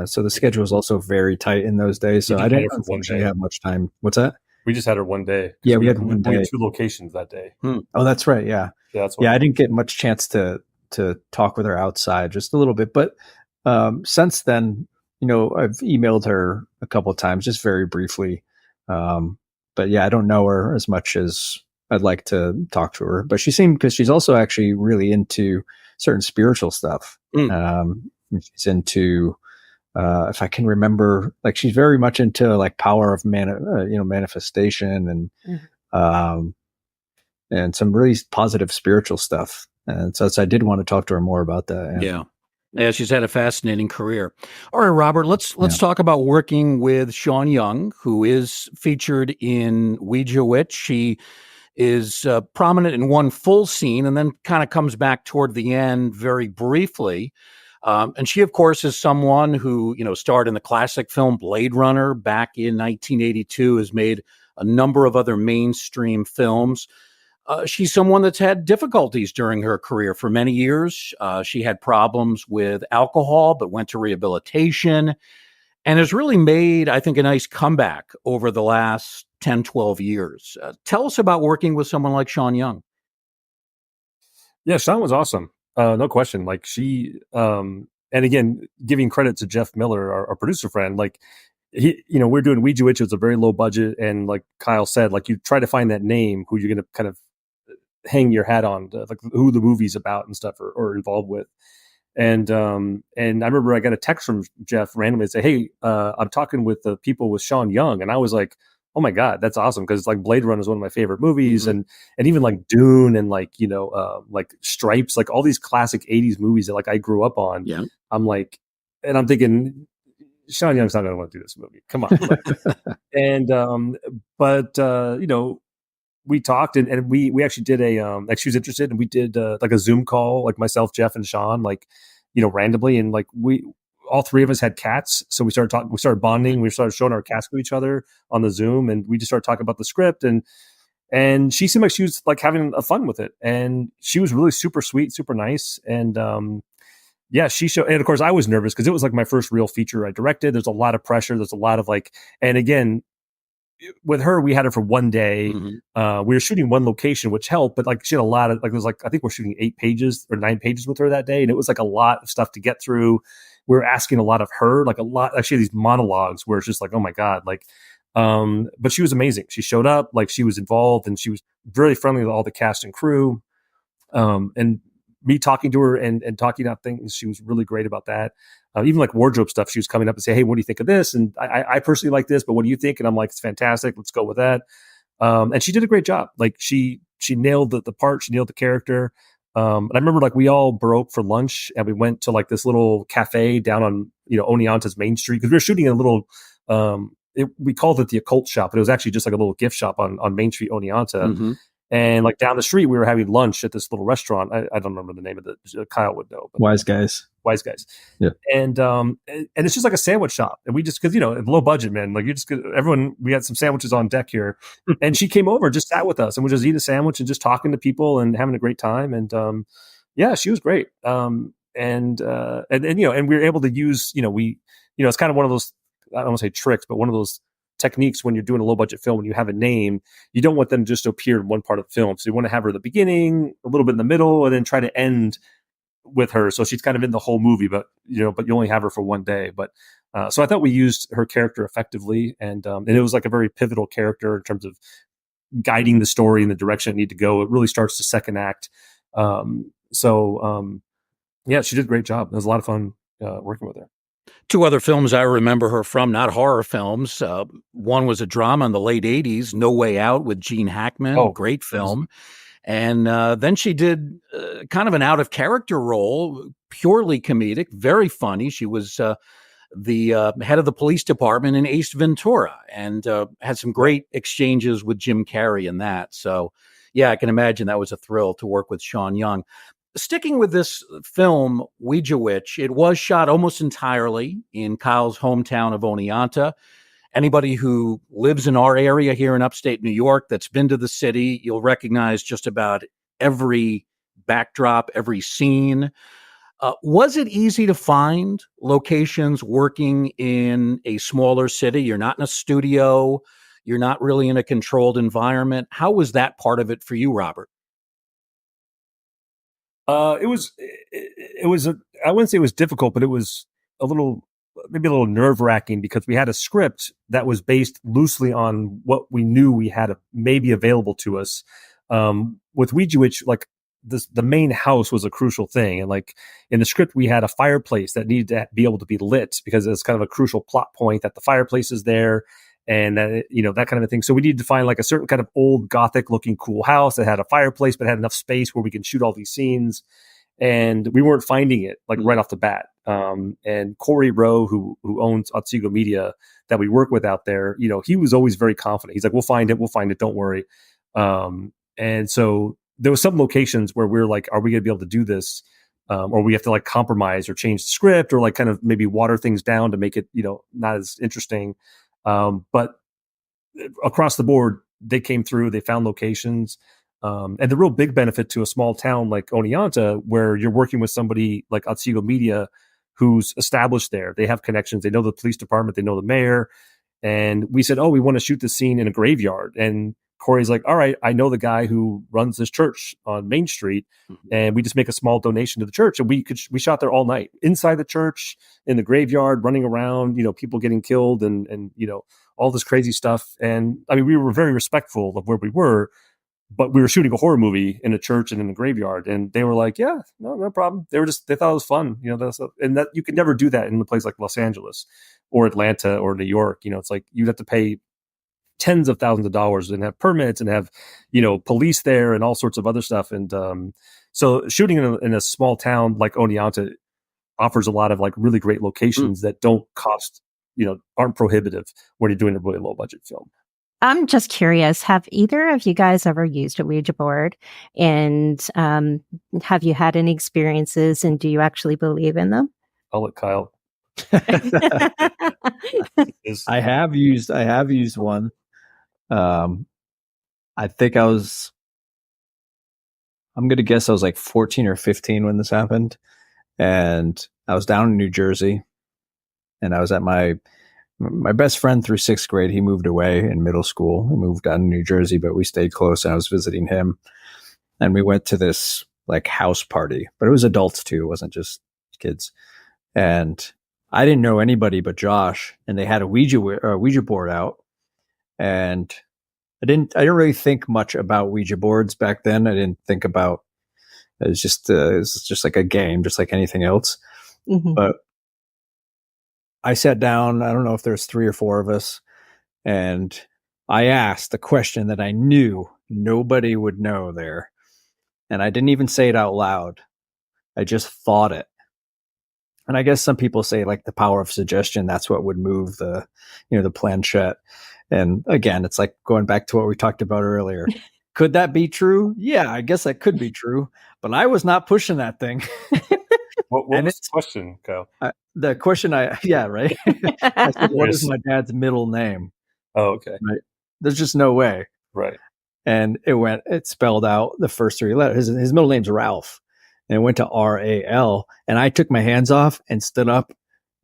So the schedule was also very tight in those days. So I didn't unfortunately have much time. What's that? We just had her 1 day. Yeah, we had 1 day. Only 2 locations that day. Oh, that's right. Yeah. I didn't get much chance to talk with her outside, just a little bit. But since then, I've emailed her a couple of times, just very briefly. But yeah, I don't know her as much as I'd like to talk to her. But she seemed, because she's also actually really into certain spiritual stuff. She's into, if I can remember, like she's very much into like power of manifestation and some really positive spiritual stuff. And so I did want to talk to her more about that. Yeah, she's had a fascinating career. All right, Robert, let's talk about working with Sean Young, who is featured in Ouija Witch. She is prominent in one full scene and then kind of comes back toward the end very briefly. And she, of course, is someone who, starred in the classic film Blade Runner back in 1982, has made a number of other mainstream films. She's someone that's had difficulties during her career for many years. She had problems with alcohol, but went to rehabilitation and has really made, I think, a nice comeback over the last 10, 12 years. Tell us about working with someone like Sean Young. Yeah, Sean was awesome. No question. Like she, and again, giving credit to Jeff Miller, our producer friend, like we're doing Ouija Witch. It's a very low budget. And like Kyle said, like you try to find that name who you're going to kind of hang your hat on, like who the movie's about and stuff or involved with. And I remember I got a text from Jeff randomly and say, "Hey, I'm talking with the people with Sean Young," and I was like, "Oh my god, that's awesome!" Because like Blade Runner is one of my favorite movies, and even like Dune and like like Stripes, like all these classic '80s movies that like I grew up on. Yeah, I'm like, and I'm thinking, Sean Young's not going to want to do this movie. Come on, and we talked and we actually did a like she was interested and we did like a Zoom call, like myself, Jeff, and Sean, like randomly, and like we all three of us had cats, so we started talking, we started bonding, we started showing our cats to each other on the Zoom, and we just started talking about the script, and she seemed like she was like having a fun with it, and she was really super sweet, super nice, and yeah, she showed, and of course I was nervous because it was like my first real feature I directed. There's a lot of pressure, there's a lot of like, and again, with her, we had her for one day. We were shooting one location, which helped, but like she had a lot of like, it was like, I think we're shooting 8 pages or 9 pages with her that day. And it was like a lot of stuff to get through. We were asking a lot of her, like a lot, actually these monologues where it's just like, oh my God, like, but she was amazing. She showed up, like she was involved and she was very friendly with all the cast and crew. And me talking to her and talking about things, she was really great about that. Even like wardrobe stuff, she was coming up and say, "Hey, what do you think of this?" And I personally like this, but what do you think? And I'm like, "It's fantastic. Let's go with that." And she did a great job. Like she nailed the part. She nailed the character. And I remember like we all broke for lunch and we went to like this little cafe down on Oneonta's Main Street because we were shooting in a little. We called it the Occult Shop, but it was actually just like a little gift shop on Main Street, Oneonta. And like down the street, we were having lunch at this little restaurant. I don't remember the name of it. Kyle would know. But, Wise Guys. Yeah. And it's just like a sandwich shop. And we just, cause low budget, man, like we had some sandwiches on deck here and she came over and just sat with us and we just eat a sandwich and just talking to people and having a great time. And, yeah, she was great. And we were able to use, it's kind of one of those, I don't want to say tricks, but one of those techniques when you're doing a low budget film, when you have a name, you don't want them just to appear in one part of the film. So you want to have her at the beginning, a little bit in the middle, and then try to end with her. So she's kind of in the whole movie, but you only have her for one day. But so I thought we used her character effectively. And it was like a very pivotal character in terms of guiding the story in the direction it needed to go. It really starts the second act. Yeah, she did a great job. It was a lot of fun working with her. 2 other films I remember her from, not horror films. One was a drama in the late 80s, No Way Out with Gene Hackman, great film. And then she did kind of an out-of-character role, purely comedic, very funny. She was the head of the police department in Ace Ventura and had some great exchanges with Jim Carrey in that. So, yeah, I can imagine that was a thrill to work with Sean Young. Sticking with this film, Ouija Witch, it was shot almost entirely in Kyle's hometown of Oneonta. Anybody who lives in our area here in upstate New York that's been to the city, you'll recognize just about every backdrop, every scene. Was it easy to find locations working in a smaller city? You're not in a studio. You're not really in a controlled environment. How was that part of it for you, Robert? It was I wouldn't say it was difficult, but it was maybe a little nerve wracking because we had a script that was based loosely on what we knew we had maybe available to us. With Ouija Witch, like the main house was a crucial thing. And like in the script, we had a fireplace that needed to be able to be lit because it's kind of a crucial plot point that the fireplace is there. And that, that kind of a thing. So we needed to find like a certain kind of old Gothic looking cool house that had a fireplace, but had enough space where we can shoot all these scenes. And we weren't finding it like right off the bat. And Corey Rowe, who owns Otsego Media that we work with out there, he was always very confident. He's like, we'll find it. Don't worry. And so there was some locations where we're like, are we going to be able to do this? Or we have to like compromise or change the script or like kind of maybe water things down to make it, not as interesting. But across the board, they came through, they found locations. And the real big benefit to a small town like Oneonta, where you're working with somebody like Otsego Media, who's established there. They have connections. They know the police department. They know the mayor. And we said, oh, we want to shoot this scene in a graveyard. And Corey's like, all right, I know the guy who runs this church on Main Street, and we just make a small donation to the church. And we shot there all night, inside the church, in the graveyard, running around, people getting killed and all this crazy stuff. And I mean, we were very respectful of where we were, but we were shooting a horror movie in a church and in a graveyard. And they were like, yeah, no problem. They thought it was fun, and that you could never do that in a place like Los Angeles or Atlanta or New York. It's like you'd have to pay tens of thousands of dollars and have permits and have, police there and all sorts of other stuff. And so shooting in a small town like Oneonta offers a lot of like really great locations that don't cost, aren't prohibitive when you're doing a really low budget film. I'm just curious, have either of you guys ever used a Ouija board? And have you had any experiences, and do you actually believe in them? I'll let Kyle. I have used one. I think I'm going to guess I was like 14 or 15 when this happened. And I was down in New Jersey, and I was at my best friend through 6th grade. He moved away in middle school. He moved down to New Jersey, but we stayed close, and I was visiting him. And we went to this like house party, but it was adults too. It wasn't just kids. And I didn't know anybody but Josh, and they had a Ouija board out. And I didn't really think much about Ouija boards back then. I didn't think about it was just like a game, just like anything else. Mm-hmm. But I sat down. I don't know if there's 3 or 4 of us, and I asked a question that I knew nobody would know there, and I didn't even say it out loud. I just thought it. And I guess some people say like the power of suggestion, that's what would move the planchette. And again, it's like going back to what we talked about earlier. Could that be true? Yeah, I guess that could be true, but I was not pushing that thing. What was the question, Kyle? The question right? I said, what is my dad's middle name? Oh, okay. Right. There's just no way. Right. And it spelled out the first 3 letters. His middle name's Ralph. And it went to R-A-L. And I took my hands off and stood up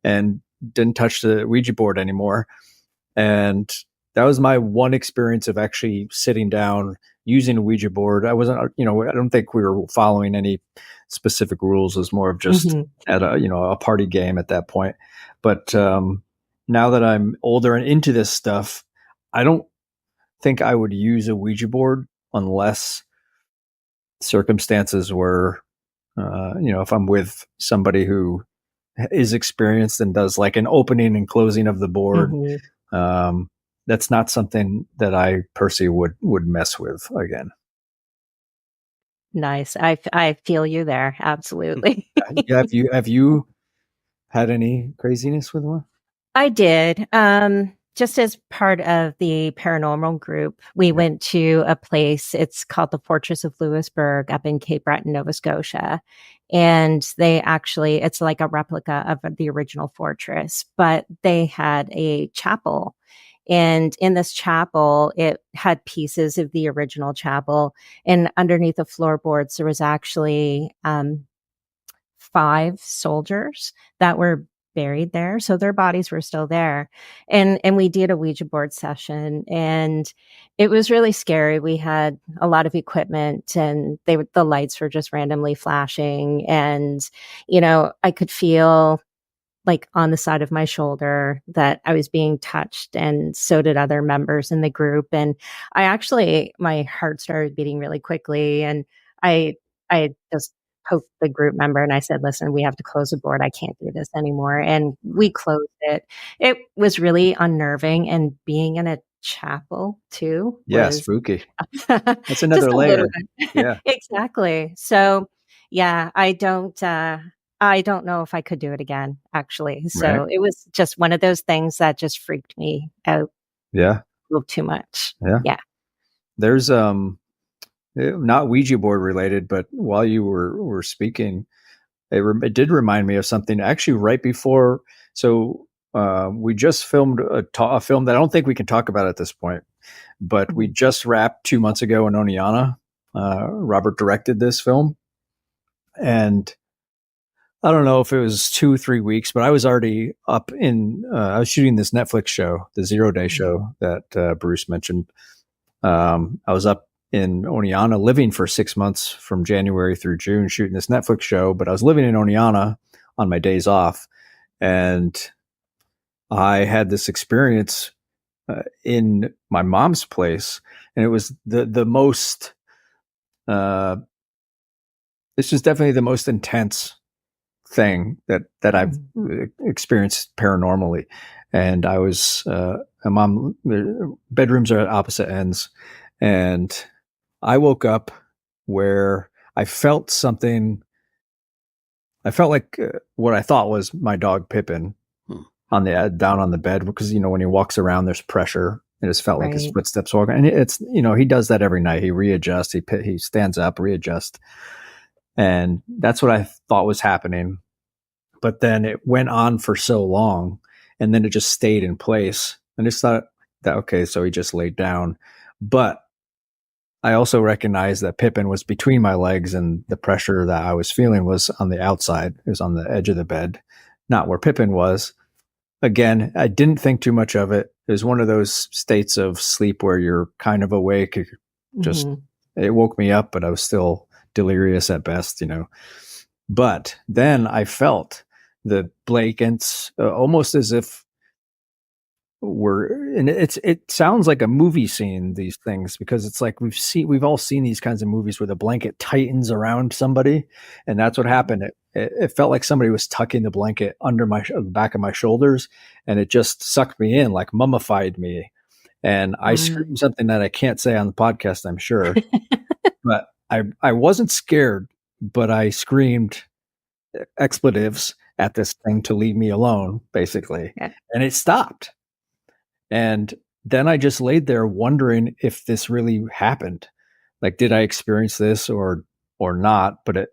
and didn't touch the Ouija board anymore. And that was my one experience of actually sitting down using a Ouija board. I wasn't, I don't think we were following any specific rules. It was more of just at a party game at that point. But now that I'm older and into this stuff, I don't think I would use a Ouija board unless circumstances were, if I'm with somebody who is experienced and does like an opening and closing of the board. That's not something that I personally would mess with again. Nice. I feel you there. Absolutely. Have you had any craziness with one? I did. Just as part of the paranormal group, we went to a place. It's called the Fortress of Louisbourg up in Cape Breton, Nova Scotia. And it's like a replica of the original fortress, but they had a chapel. And in this chapel, it had pieces of the original chapel. And underneath the floorboards, there was actually 5 soldiers that were buried there. So their bodies were still there. And we did a Ouija board session, and it was really scary. We had a lot of equipment, and the lights were just randomly flashing. And, I could feel like on the side of my shoulder that I was being touched, and so did other members in the group. And my heart started beating really quickly. And I just poked the group member and I said, listen, we have to close the board. I can't do this anymore. And we closed it. It was really unnerving. And being in a chapel too. Yeah, spooky. That's another layer. Yeah, exactly. So yeah, I don't know if I could do it again, actually. So It was just one of those things that just freaked me out. Yeah. A little too much. Yeah. There's not Ouija board related, but while you were speaking, it did remind me of something actually right before. So we just filmed a film that I don't think we can talk about at this point, but we just wrapped 2 months ago in Oneonta, Robert directed this film, and I don't know if it was 2-3 weeks, but I was already up in. I was shooting this Netflix show, the 0 Day show that Bruce mentioned. I was up in Oneonta living for 6 months from January through June shooting this Netflix show, but I was living in Oneonta on my days off, and I had this experience in my mom's place, and it was the most. This was definitely the most intense thing that I've experienced paranormally. And I was, mom, the bedrooms are at opposite ends. And I woke up where I felt something. I felt like what I thought was my dog Pippin on the down on the bed, because, when he walks around, there's pressure. It just felt like his footsteps walking. And it's, he does that every night. He readjusts, he stands up, readjusts. And that's what I thought was happening. But then it went on for so long, and then it just stayed in place. And I just thought that, okay, so he just laid down. But I also recognized that Pippin was between my legs, and the pressure that I was feeling was on the outside. It was on the edge of the bed, not where Pippin was. Again, I didn't think too much of it. It was one of those states of sleep where you're kind of awake. Just It woke me up, but I was still delirious at best, But then I felt the blankets almost as if and it sounds like a movie scene, these things, because it's like we've all seen these kinds of movies where the blanket tightens around somebody, and that's what happened. It felt like somebody was tucking the blanket under the back of my shoulders, and it just sucked me in, like mummified me. And I screamed something that I can't say on the podcast, I'm sure. But I wasn't scared, but I screamed expletives at this thing to leave me alone, basically. Yeah. And it stopped. And then I just laid there wondering if this really happened. Like, did I experience this or not? But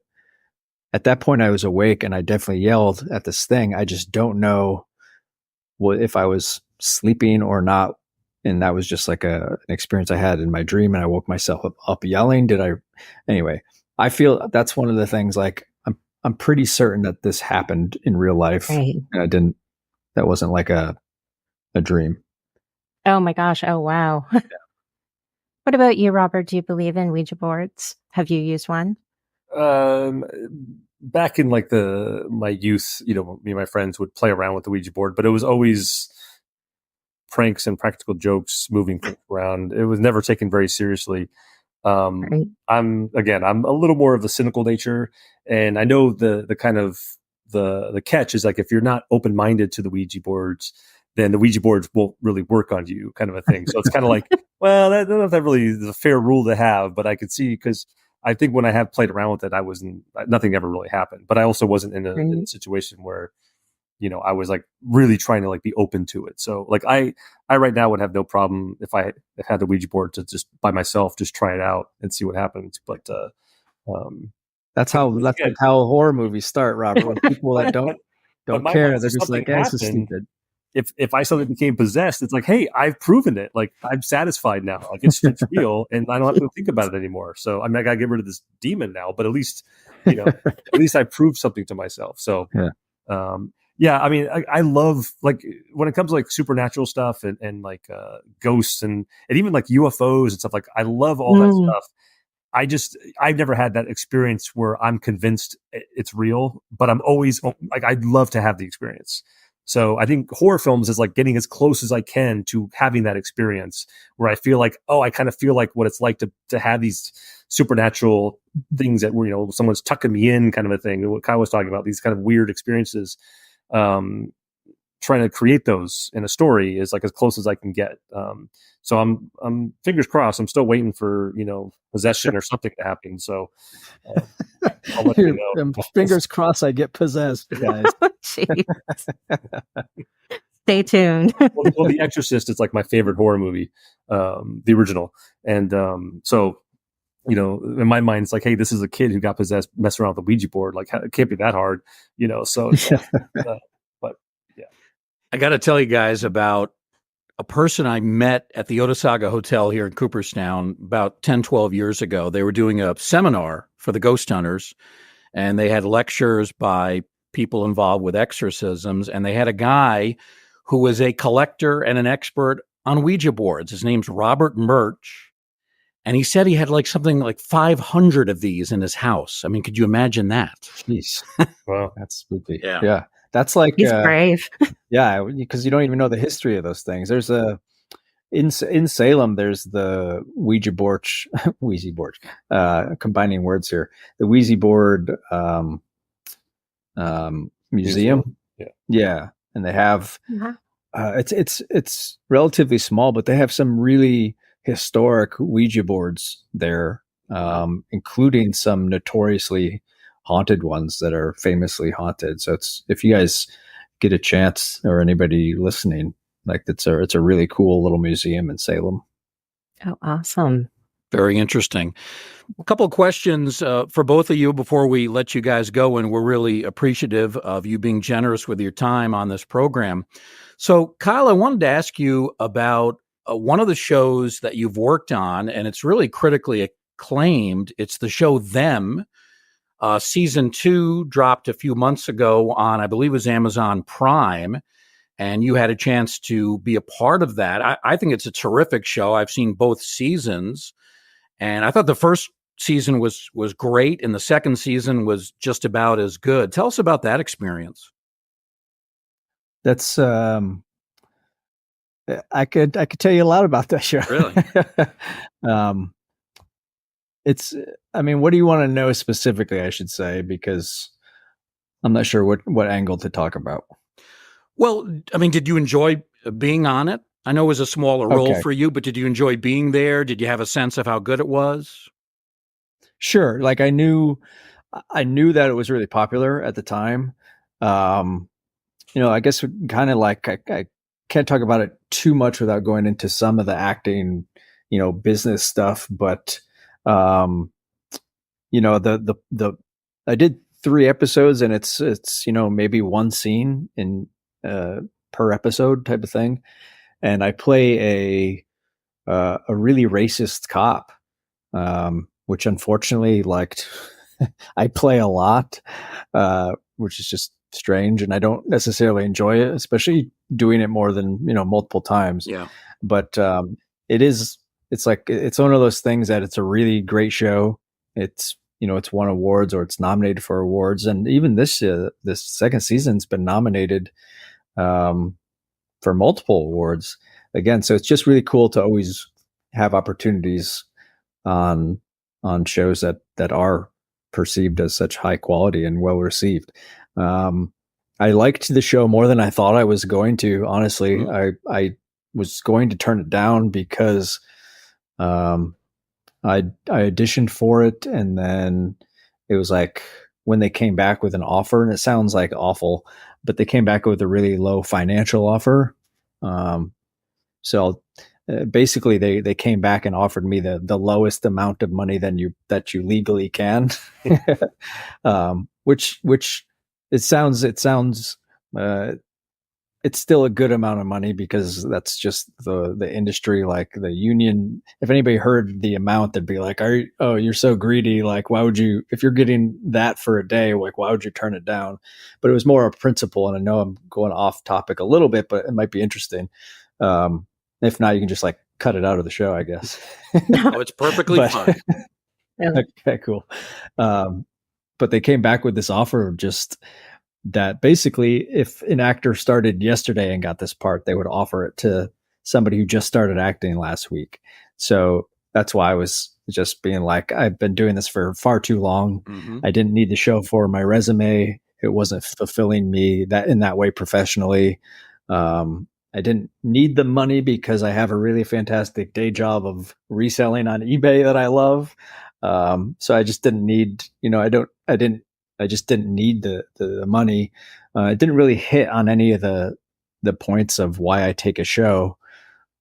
at that point I was awake, and I definitely yelled at this thing. I just don't know if I was sleeping or not. And that was just like an experience I had in my dream, and I woke myself up yelling. Anyway, I feel that's one of the things, like, I'm pretty certain that this happened in real life. Right. And that wasn't like a dream. Oh my gosh. Oh, wow. Yeah. What about you, Robert? Do you believe in Ouija boards? Have you used one? Back in like my youth, me and my friends would play around with the Ouija board, but it was always pranks and practical jokes, moving things around. It was never taken very seriously. Right. I'm a little more of a cynical nature, and I know the kind of the catch is, like, if you're not open-minded to the Ouija boards, then the Ouija boards won't really work on you, kind of a thing. So it's kind of like, well, I don't know if that really is a fair rule to have, but I could see, because I think when I have played around with it, nothing ever really happened. But I also wasn't in a situation where, I was like really trying to like be open to it. So like I right now would have no problem if I had the Ouija board to just by myself, just try it out and see what happens. But that's how horror movies start, Robert. With people that don't care, they're just like, this is stupid. If I suddenly became possessed, it's like, hey, I've proven it. Like, I'm satisfied now. Like, it's real, and I don't have to think about it anymore. So I got to get rid of this demon now. But at least, at least I proved something to myself. So yeah. I mean, I love, like, when it comes to like supernatural stuff and like ghosts and even like UFOs and stuff. Like, I love all that stuff. I've never had that experience where I'm convinced it's real, but I'm always like, I'd love to have the experience. So I think horror films is like getting as close as I can to having that experience where I feel like, I kind of feel like what it's like to have these supernatural things that were, someone's tucking me in, kind of a thing. What Kyle was talking about, these kind of weird experiences. Trying to create those in a story is like as close as I can get. So I'm fingers crossed. I'm still waiting for, possession or something to happen. So I'll let you know. Fingers crossed I get possessed, guys. Stay tuned. well, The Exorcist is like my favorite horror movie, the original. And so, in my mind, it's like, hey, this is a kid who got possessed, messing around with the Ouija board. Like, it can't be that hard, so. But yeah, I got to tell you guys about a person I met at the Otasaga Hotel here in Cooperstown about 10, 12 years ago. They were doing a seminar for the ghost hunters, and they had lectures by people involved with exorcisms. And they had a guy who was a collector and an expert on Ouija boards. His name's Robert Murch. And he said he had like something like 500 of these in his house. I mean, could you imagine that? Jeez. Wow. That's spooky. Yeah. Yeah. That's like, He's brave. yeah, because you don't even know the history of those things. There's in Salem, there's the Ouija board, combining words here, the Ouija board museum. Yeah. And they have, it's relatively small, but they have some really historic Ouija boards there, including some notoriously haunted ones that are famously haunted. So if you guys get a chance, or anybody listening, like it's a really cool little museum in Salem. Oh, awesome. Very interesting. A couple of questions for both of you before we let you guys go, and we're really appreciative of you being generous with your time on this program. So, Cuyle, I wanted to ask you about one of the shows that you've worked on, and it's really critically acclaimed. It's the show Them. Season 2 dropped a few months ago on, I believe it was Amazon Prime, and you had a chance to be a part of that. I think it's a terrific show. I've seen both seasons, and I thought the first season was great, and the second season was just about as good. Tell us about that experience. That's I could tell you a lot about that show. Really? I mean, what do you want to know specifically, I should say, because I'm not sure what angle to talk about. Well, I mean, did you enjoy being on it? I know it was a smaller role for you, but did you enjoy being there? Did you have a sense of how good it was? Sure. Like I knew that it was really popular at the time. I guess kind of like I can't talk about it too much without going into some of the acting, business stuff, but I did 3 episodes, and it's maybe one scene in per episode type of thing, and I play a really racist cop, which unfortunately, I play a lot, which is just strange, and I don't necessarily enjoy it, especially doing it more than multiple times. Yeah, but it's one of those things that it's a really great show. It's it's won awards, or it's nominated for awards, and even this second season's been nominated for multiple awards again. So it's just really cool to always have opportunities on shows that are perceived as such high quality and well received. I liked the show more than I thought I was going to. Honestly, I was going to turn it down because I auditioned for it, and then it was like when they came back with an offer, and it sounds like awful, but they came back with a really low financial offer. So basically they came back and offered me the lowest amount of money that you legally can, which it sounds it's still a good amount of money, because that's just the industry. Like the union, if anybody heard the amount, they'd be like, you're so greedy. Like, why would you, if you're getting that for a day, like, why would you turn it down? But it was more a principle. And I know I'm going off topic a little bit, but it might be interesting. If not, you can just cut it out of the show, I guess. Oh, it's perfectly fine. Okay, cool. But they came back with this offer of just that basically if an actor started yesterday and got this part, they would offer it to somebody who just started acting last week. So that's why I was just being like, I've been doing this for far too long. Mm-hmm. I didn't need the show for my resume. It wasn't fulfilling me in that way professionally. I didn't need the money because I have a really fantastic day job of reselling on eBay that I love. So I just didn't need, I just didn't need the money. It didn't really hit on any of the points of why I take a show.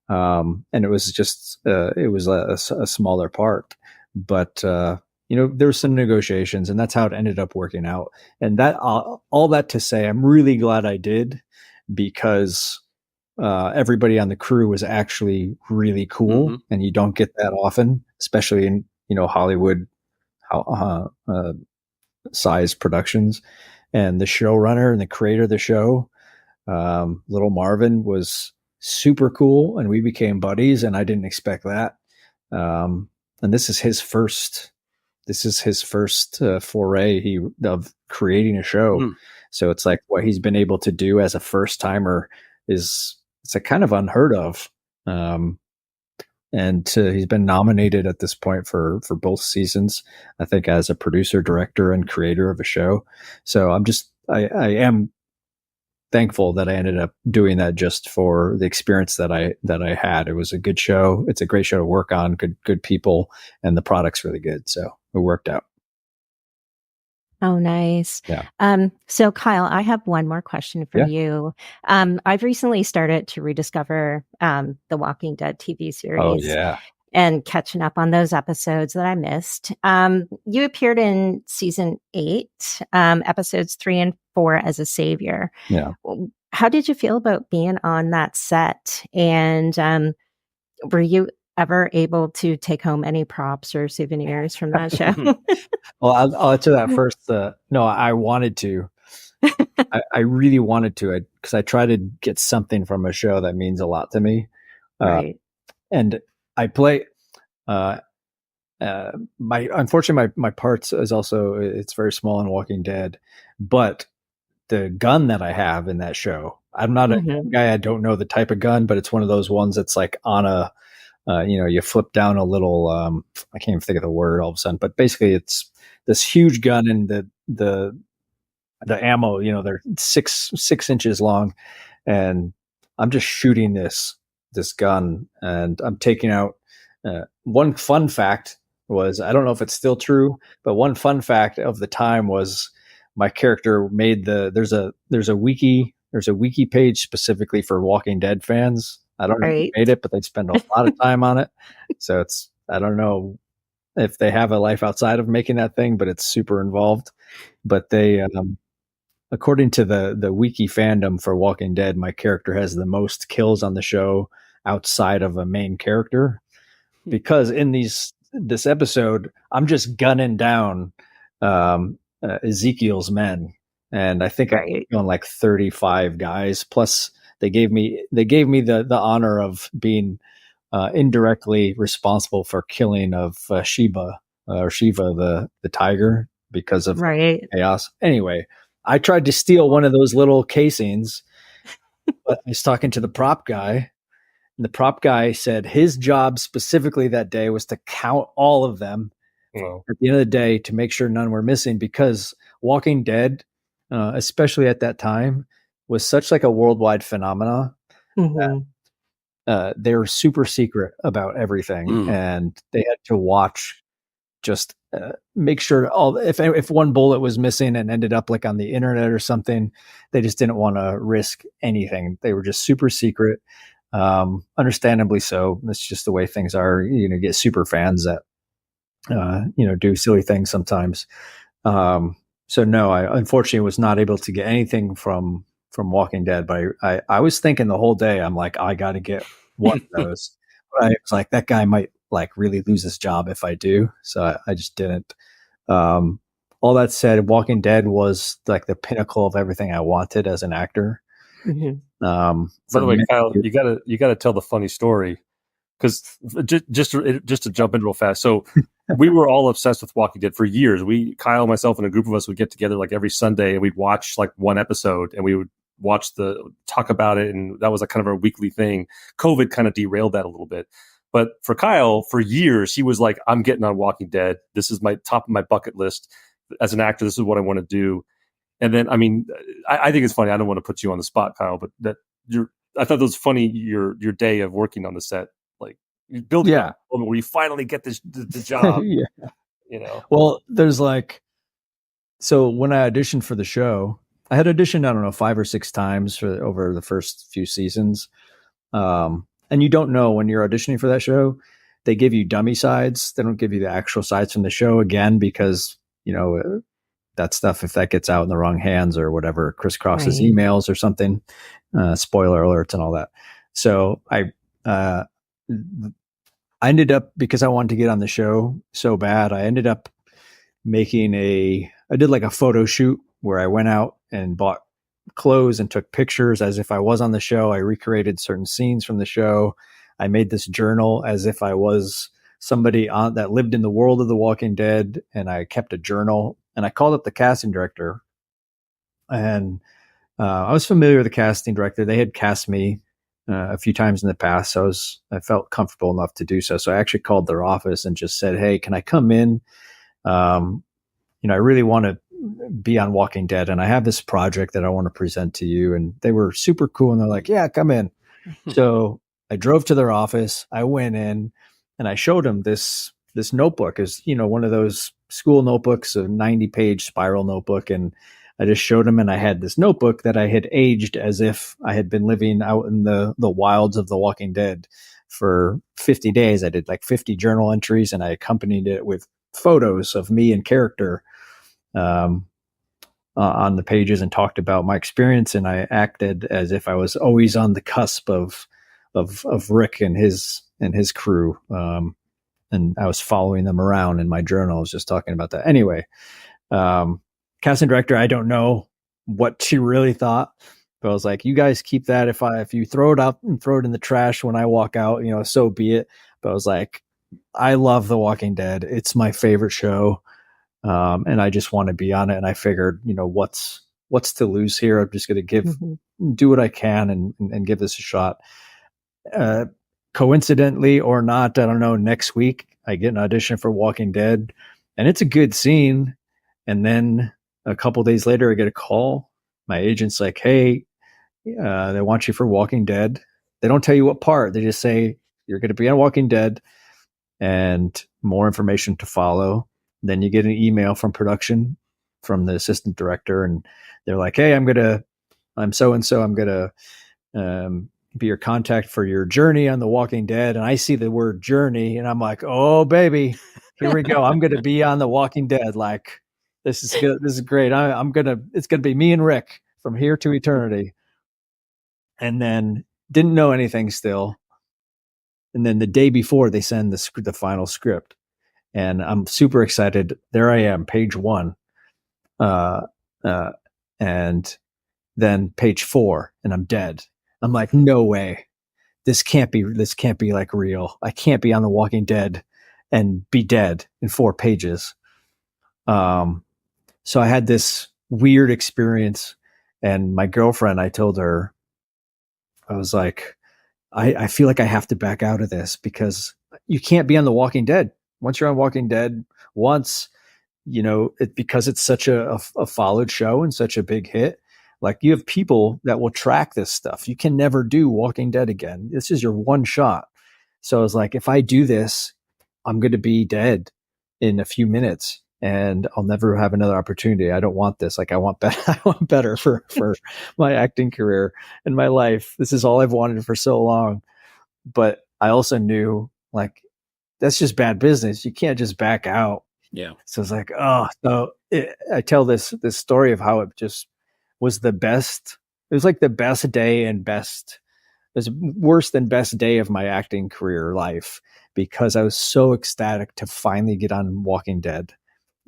And it was just, it was a smaller part, but, there were some negotiations, and that's how it ended up working out. And that, all that to say, I'm really glad I did, because everybody on the crew was actually really cool, and you don't get that often, especially in Hollywood size productions. And the showrunner and the creator of the show, Little Marvin, was super cool, and we became buddies, and I didn't expect that. And this is his first foray of creating a show. So it's like what he's been able to do as a first timer it's a kind of unheard of. And he's been nominated at this point for both seasons, I think, as a producer, director, and creator of a show. So I am thankful that I ended up doing that just for the experience that I had. It was a good show. It's a great show to work on, good people, and the product's really good. So it worked out. Oh, nice. Yeah. So Kyle, I have one more question for you. I've recently started to rediscover the Walking Dead TV series. Oh, yeah. And catching up on those episodes that I missed. You appeared in season 8, episodes 3 and 4 as a savior. Yeah. How did you feel about being on that set? And were you ever able to take home any props or souvenirs from that show? Well, I'll answer that first. No, I wanted to. I really wanted to, because I try to get something from a show that means a lot to me. Right. And I play. Unfortunately, my parts is also, it's very small in Walking Dead, but the gun that I have in that show, I'm not a guy. I don't know the type of gun, but it's one of those ones that's like on a. You flip down a little, I can't even think of the word all of a sudden, but basically it's this huge gun, and the ammo, they're 6 inches long, and I'm just shooting this gun, and I'm taking out, one fun fact was, I don't know if it's still true, but one fun fact of the time was my character made there's a wiki page specifically for Walking Dead fans. I don't know who made it, but they spend a lot of time on it. So I don't know if they have a life outside of making that thing, but it's super involved. But they, according to the wiki fandom for Walking Dead, my character has the most kills on the show outside of a main character, because in this episode, I'm just gunning down Ezekiel's men, and I think I'm on like 35 guys plus. They gave me the honor of being indirectly responsible for killing of Shiva the tiger, because of chaos. Anyway, I tried to steal one of those little casings, but I was talking to the prop guy, and the prop guy said his job specifically that day was to count all of them at the end of the day to make sure none were missing, because Walking Dead, especially at that time, was such like a worldwide phenomena. They were super secret about everything, and they had to watch, just make sure if one bullet was missing and ended up like on the internet or something, they just didn't want to risk anything. They were just super secret, understandably so. That's just the way things are. You get super fans that do silly things sometimes. So no, I unfortunately was not able to get anything from Walking Dead, but I was thinking the whole day, I'm like, I got to get one of those. But I was like, that guy might like really lose his job if I do. So I just didn't. All that said, Walking Dead was like the pinnacle of everything I wanted as an actor. By the way, Kyle, you gotta tell the funny story, because just to jump in real fast. So we were all obsessed with Walking Dead for years. Kyle, myself, and a group of us would get together like every Sunday, and we'd watch like one episode, and we would talk about it, and that was like kind of our weekly thing. COVID kind of derailed that a little bit. But for Kyle, for years, he was like, I'm getting on Walking Dead. This is my top of my bucket list. As an actor, this is what I want to do. And then, I mean, I think it's funny. I don't want to put you on the spot, Kyle, but I thought it was funny, your day of working on the set. Like, you build a moment where you finally get the job. Well, there's like, so when I auditioned for the show, I had auditioned, I don't know, 5 or 6 times over the first few seasons. And you don't know when you're auditioning for that show. They give you dummy sides. They don't give you the actual sides from the show, again, because, that stuff, if that gets out in the wrong hands or whatever, crisscrosses Right. emails or something, spoiler alerts and all that. So I ended up, because I wanted to get on the show so bad, I ended up I did like a photo shoot where I went out and bought clothes and took pictures as if I was on the show. I recreated certain scenes from the show. I made this journal as if I was somebody that lived in the world of The Walking Dead, and I kept a journal. And I called up the casting director, and I was familiar with the casting director. They had cast me a few times in the past, so I felt comfortable enough to do so. So I actually called their office and just said, "Hey, can I come in? I really want to be on Walking Dead, and I have this project that I want to present to you." And they were super cool, and they're like, "Yeah, come in." So I drove to their office. I went in, and I showed them this notebook. Is one of those school notebooks, a 90-page spiral notebook, and I just showed them, and I had this notebook that I had aged as if I had been living out in the wilds of The Walking Dead for 50 days. I did like 50 journal entries, and I accompanied it with photos of me and character on the pages, and talked about my experience. And I acted as if I was always on the cusp of Rick and his crew. And I was following them around in my journal. I was just talking about that. Anyway, casting director, I don't know what she really thought, but I was like, you guys keep that. If you throw it out and throw it in the trash when I walk out, so be it. But I was like, I love The Walking Dead. It's my favorite show. And I just want to be on it. And I figured, what's to lose here? I'm just going to do what I can and give this a shot. Coincidentally or not, I don't know, next week I get an audition for Walking Dead, and it's a good scene. And then a couple days later, I get a call. My agent's like, "Hey, they want you for Walking Dead." They don't tell you what part. They just say you're going to be on Walking Dead, and more information to follow. Then you get an email from production, from the assistant director, and they're like, "Hey, I'm so-and-so. I'm going to be your contact for your journey on The Walking Dead." And I see the word journey, and I'm like, "Oh, baby, here we go. I'm going to be on The Walking Dead. Like, this is good. This is great. It's going to be me and Rick from here to eternity." And then didn't know anything still. And then the day before, they send the final script. And I'm super excited. There I am, page 1. And then page 4, and I'm dead. I'm like, no way. This can't be like real. I can't be on The Walking Dead and be dead in 4 pages. So I had this weird experience, and my girlfriend, I told her, I was like, I feel like I have to back out of this, because you can't be on The Walking Dead. Once you're on Walking Dead, because it's such a followed show and such a big hit, like, you have people that will track this stuff. You can never do Walking Dead again. This is your one shot. So I was like, if I do this, I'm going to be dead in a few minutes, and I'll never have another opportunity. I don't want this. Like, I want better. I want better for my acting career and my life. This is all I've wanted for so long. But I also knew, like, that's just bad business. You can't just back out. Yeah. So it's like, I tell this story of how it just was the best. It was like the best day and best. It was worse than best day of my acting career life, because I was so ecstatic to finally get on Walking Dead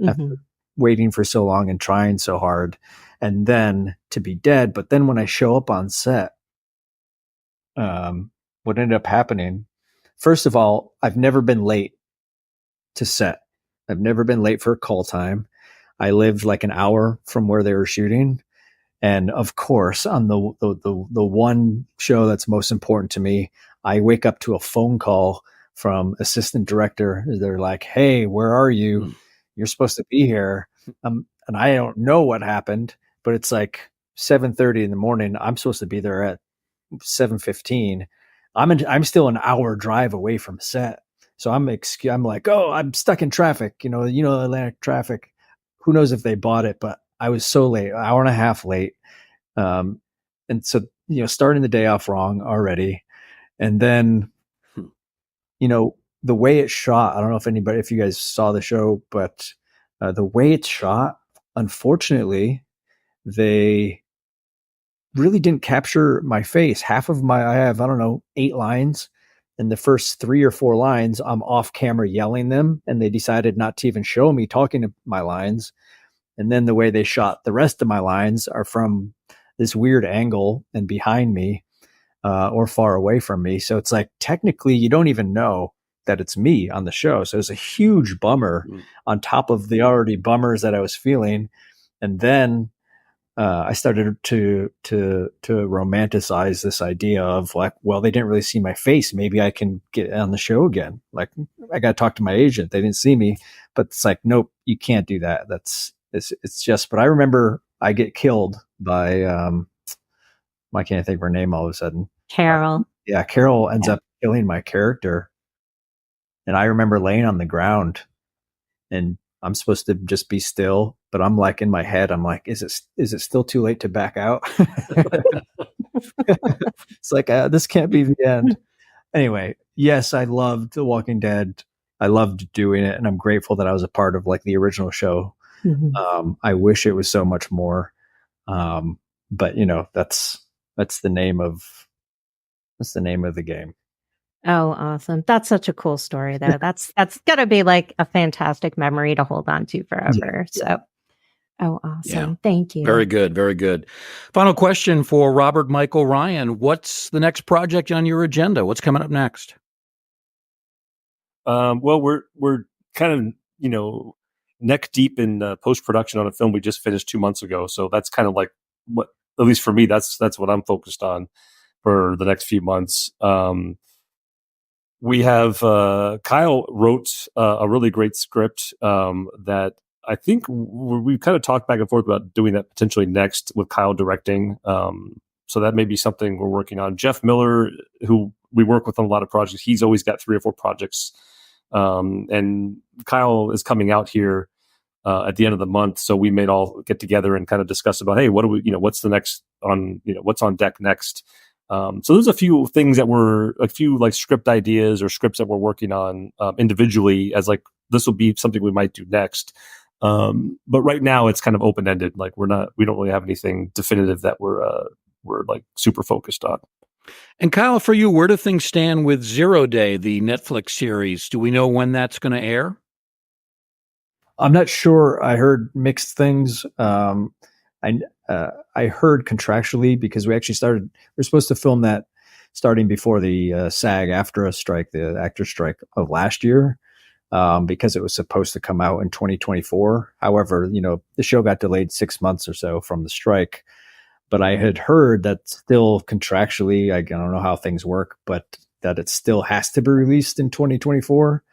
after waiting for so long and trying so hard, and then to be dead. But then when I show up on set, what ended up happening, first of all, I've never been late to set. I've never been late for a call time. I lived like an hour from where they were shooting. And of course, on the one show that's most important to me, I wake up to a phone call from assistant director. They're like, "Hey, where are you? You're supposed to be here." And I don't know what happened, but it's like 7:30 in the morning. I'm supposed to be there at 7:15. I'm still an hour drive away from set. So I'm like, "Oh, I'm stuck in traffic. Atlantic traffic." Who knows if they bought it, but I was so late, an hour and a half late. And so, starting the day off wrong already. And then, the way it's shot, I don't know if you guys saw the show, but the way it's shot, unfortunately, they really didn't capture my face. I have, I don't know, 8 lines. And the first 3 or 4 lines, I'm off camera yelling them. And they decided not to even show me talking to my lines. And then the way they shot the rest of my lines are from this weird angle and behind me, or far away from me. So it's like, technically, you don't even know that it's me on the show. So it's a huge bummer on top of the already bummers that I was feeling. And then I started to romanticize this idea of like, well, they didn't really see my face. Maybe I can get on the show again. Like, I got to talk to my agent. They didn't see me, but it's like, nope, you can't do that. It's just. But I remember I get killed by I can't think of her name all of a sudden. Carol. Yeah, Carol ends up killing my character, and I remember laying on the ground, and I'm supposed to just be still, but I'm like, in my head, I'm like, is it still too late to back out? It's like, this can't be the end. Anyway, yes, I loved The Walking Dead. I loved doing it, and I'm grateful that I was a part of like the original show. Mm-hmm. I wish it was so much more. But that's the name of the game. Oh, awesome. That's such a cool story though. That's gotta be like a fantastic memory to hold on to forever. Yeah. So, oh, awesome. Yeah. Thank you. Very good. Very good. Final question for Robert Michael Ryan. What's the next project on your agenda? What's coming up next? Well, we're kind of, neck deep in post-production on a film we just finished 2 months ago. So that's kind of like what, at least for me, that's what I'm focused on for the next few months. We have Kyle wrote a really great script that I think we've kind of talked back and forth about doing that potentially next with Kyle directing. So that may be something we're working on. Jeff Miller, who we work with on a lot of projects, he's always got 3 or 4 projects. And Kyle is coming out here at the end of the month. So we may all get together and kind of discuss about, hey, what do we, what's the next on, what's on deck next? So there's a few things like script ideas or scripts that we're working on individually as like, this will be something we might do next. But right now it's kind of open-ended. Like we don't really have anything definitive that we're like super focused on. And Kyle, for you, where do things stand with Zero Day, the Netflix series? Do we know when that's going to air? I'm not sure. I heard mixed things. I heard contractually, because we're supposed to film that starting before the SAG-AFTRA strike, the actor strike of last year, because it was supposed to come out in 2024. However, the show got delayed 6 months or so from the strike. But I had heard that still contractually, I don't know how things work, but that it still has to be released in 2024,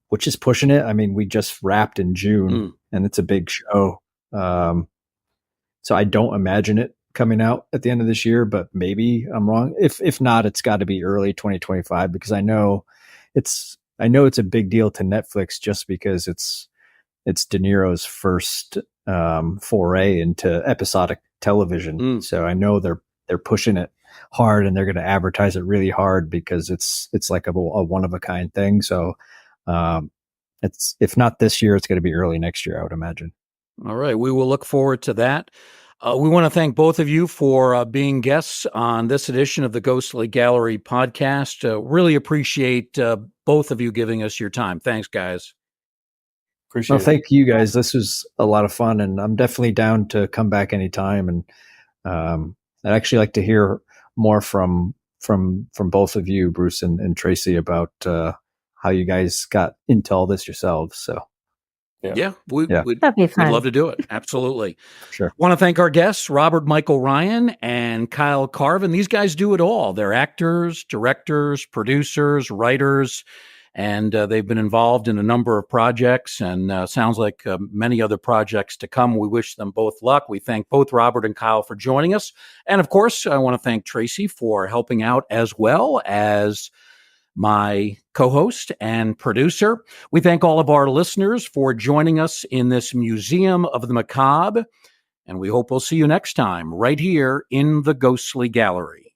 which is pushing it. I mean, we just wrapped in June, and it's a big show. So I don't imagine it coming out at the end of this year, but maybe I'm wrong. If not, it's got to be early 2025, because I know it's a big deal to Netflix, just because it's De Niro's first foray into episodic television. So I know they're pushing it hard, and they're going to advertise it really hard, because it's like a one of a kind thing. So it's, if not this year, it's going to be early next year, I would imagine. All right. We will look forward to that. We want to thank both of you for being guests on this edition of the Ghostly Gallery podcast. Really appreciate both of you giving us your time. Thanks, guys. Appreciate it. Thank you, guys. This was a lot of fun, and I'm definitely down to come back anytime. And I'd actually like to hear more from both of you, Bruce and Tracy, about how you guys got into all this yourselves. So. Yeah, we'd love to do it. Absolutely. Sure. Want to thank our guests, Robert Michael Ryan and Cuyle Carvin. These guys do it all. They're actors, directors, producers, writers, and they've been involved in a number of projects, and sounds like many other projects to come. We wish them both luck. We thank both Robert and Kyle for joining us. And of course, I want to thank Tracy for helping out, as well as my co-host and producer. We thank all of our listeners for joining us in this Museum of the Macabre, and we hope we'll see you next time right here in the Ghostly Gallery.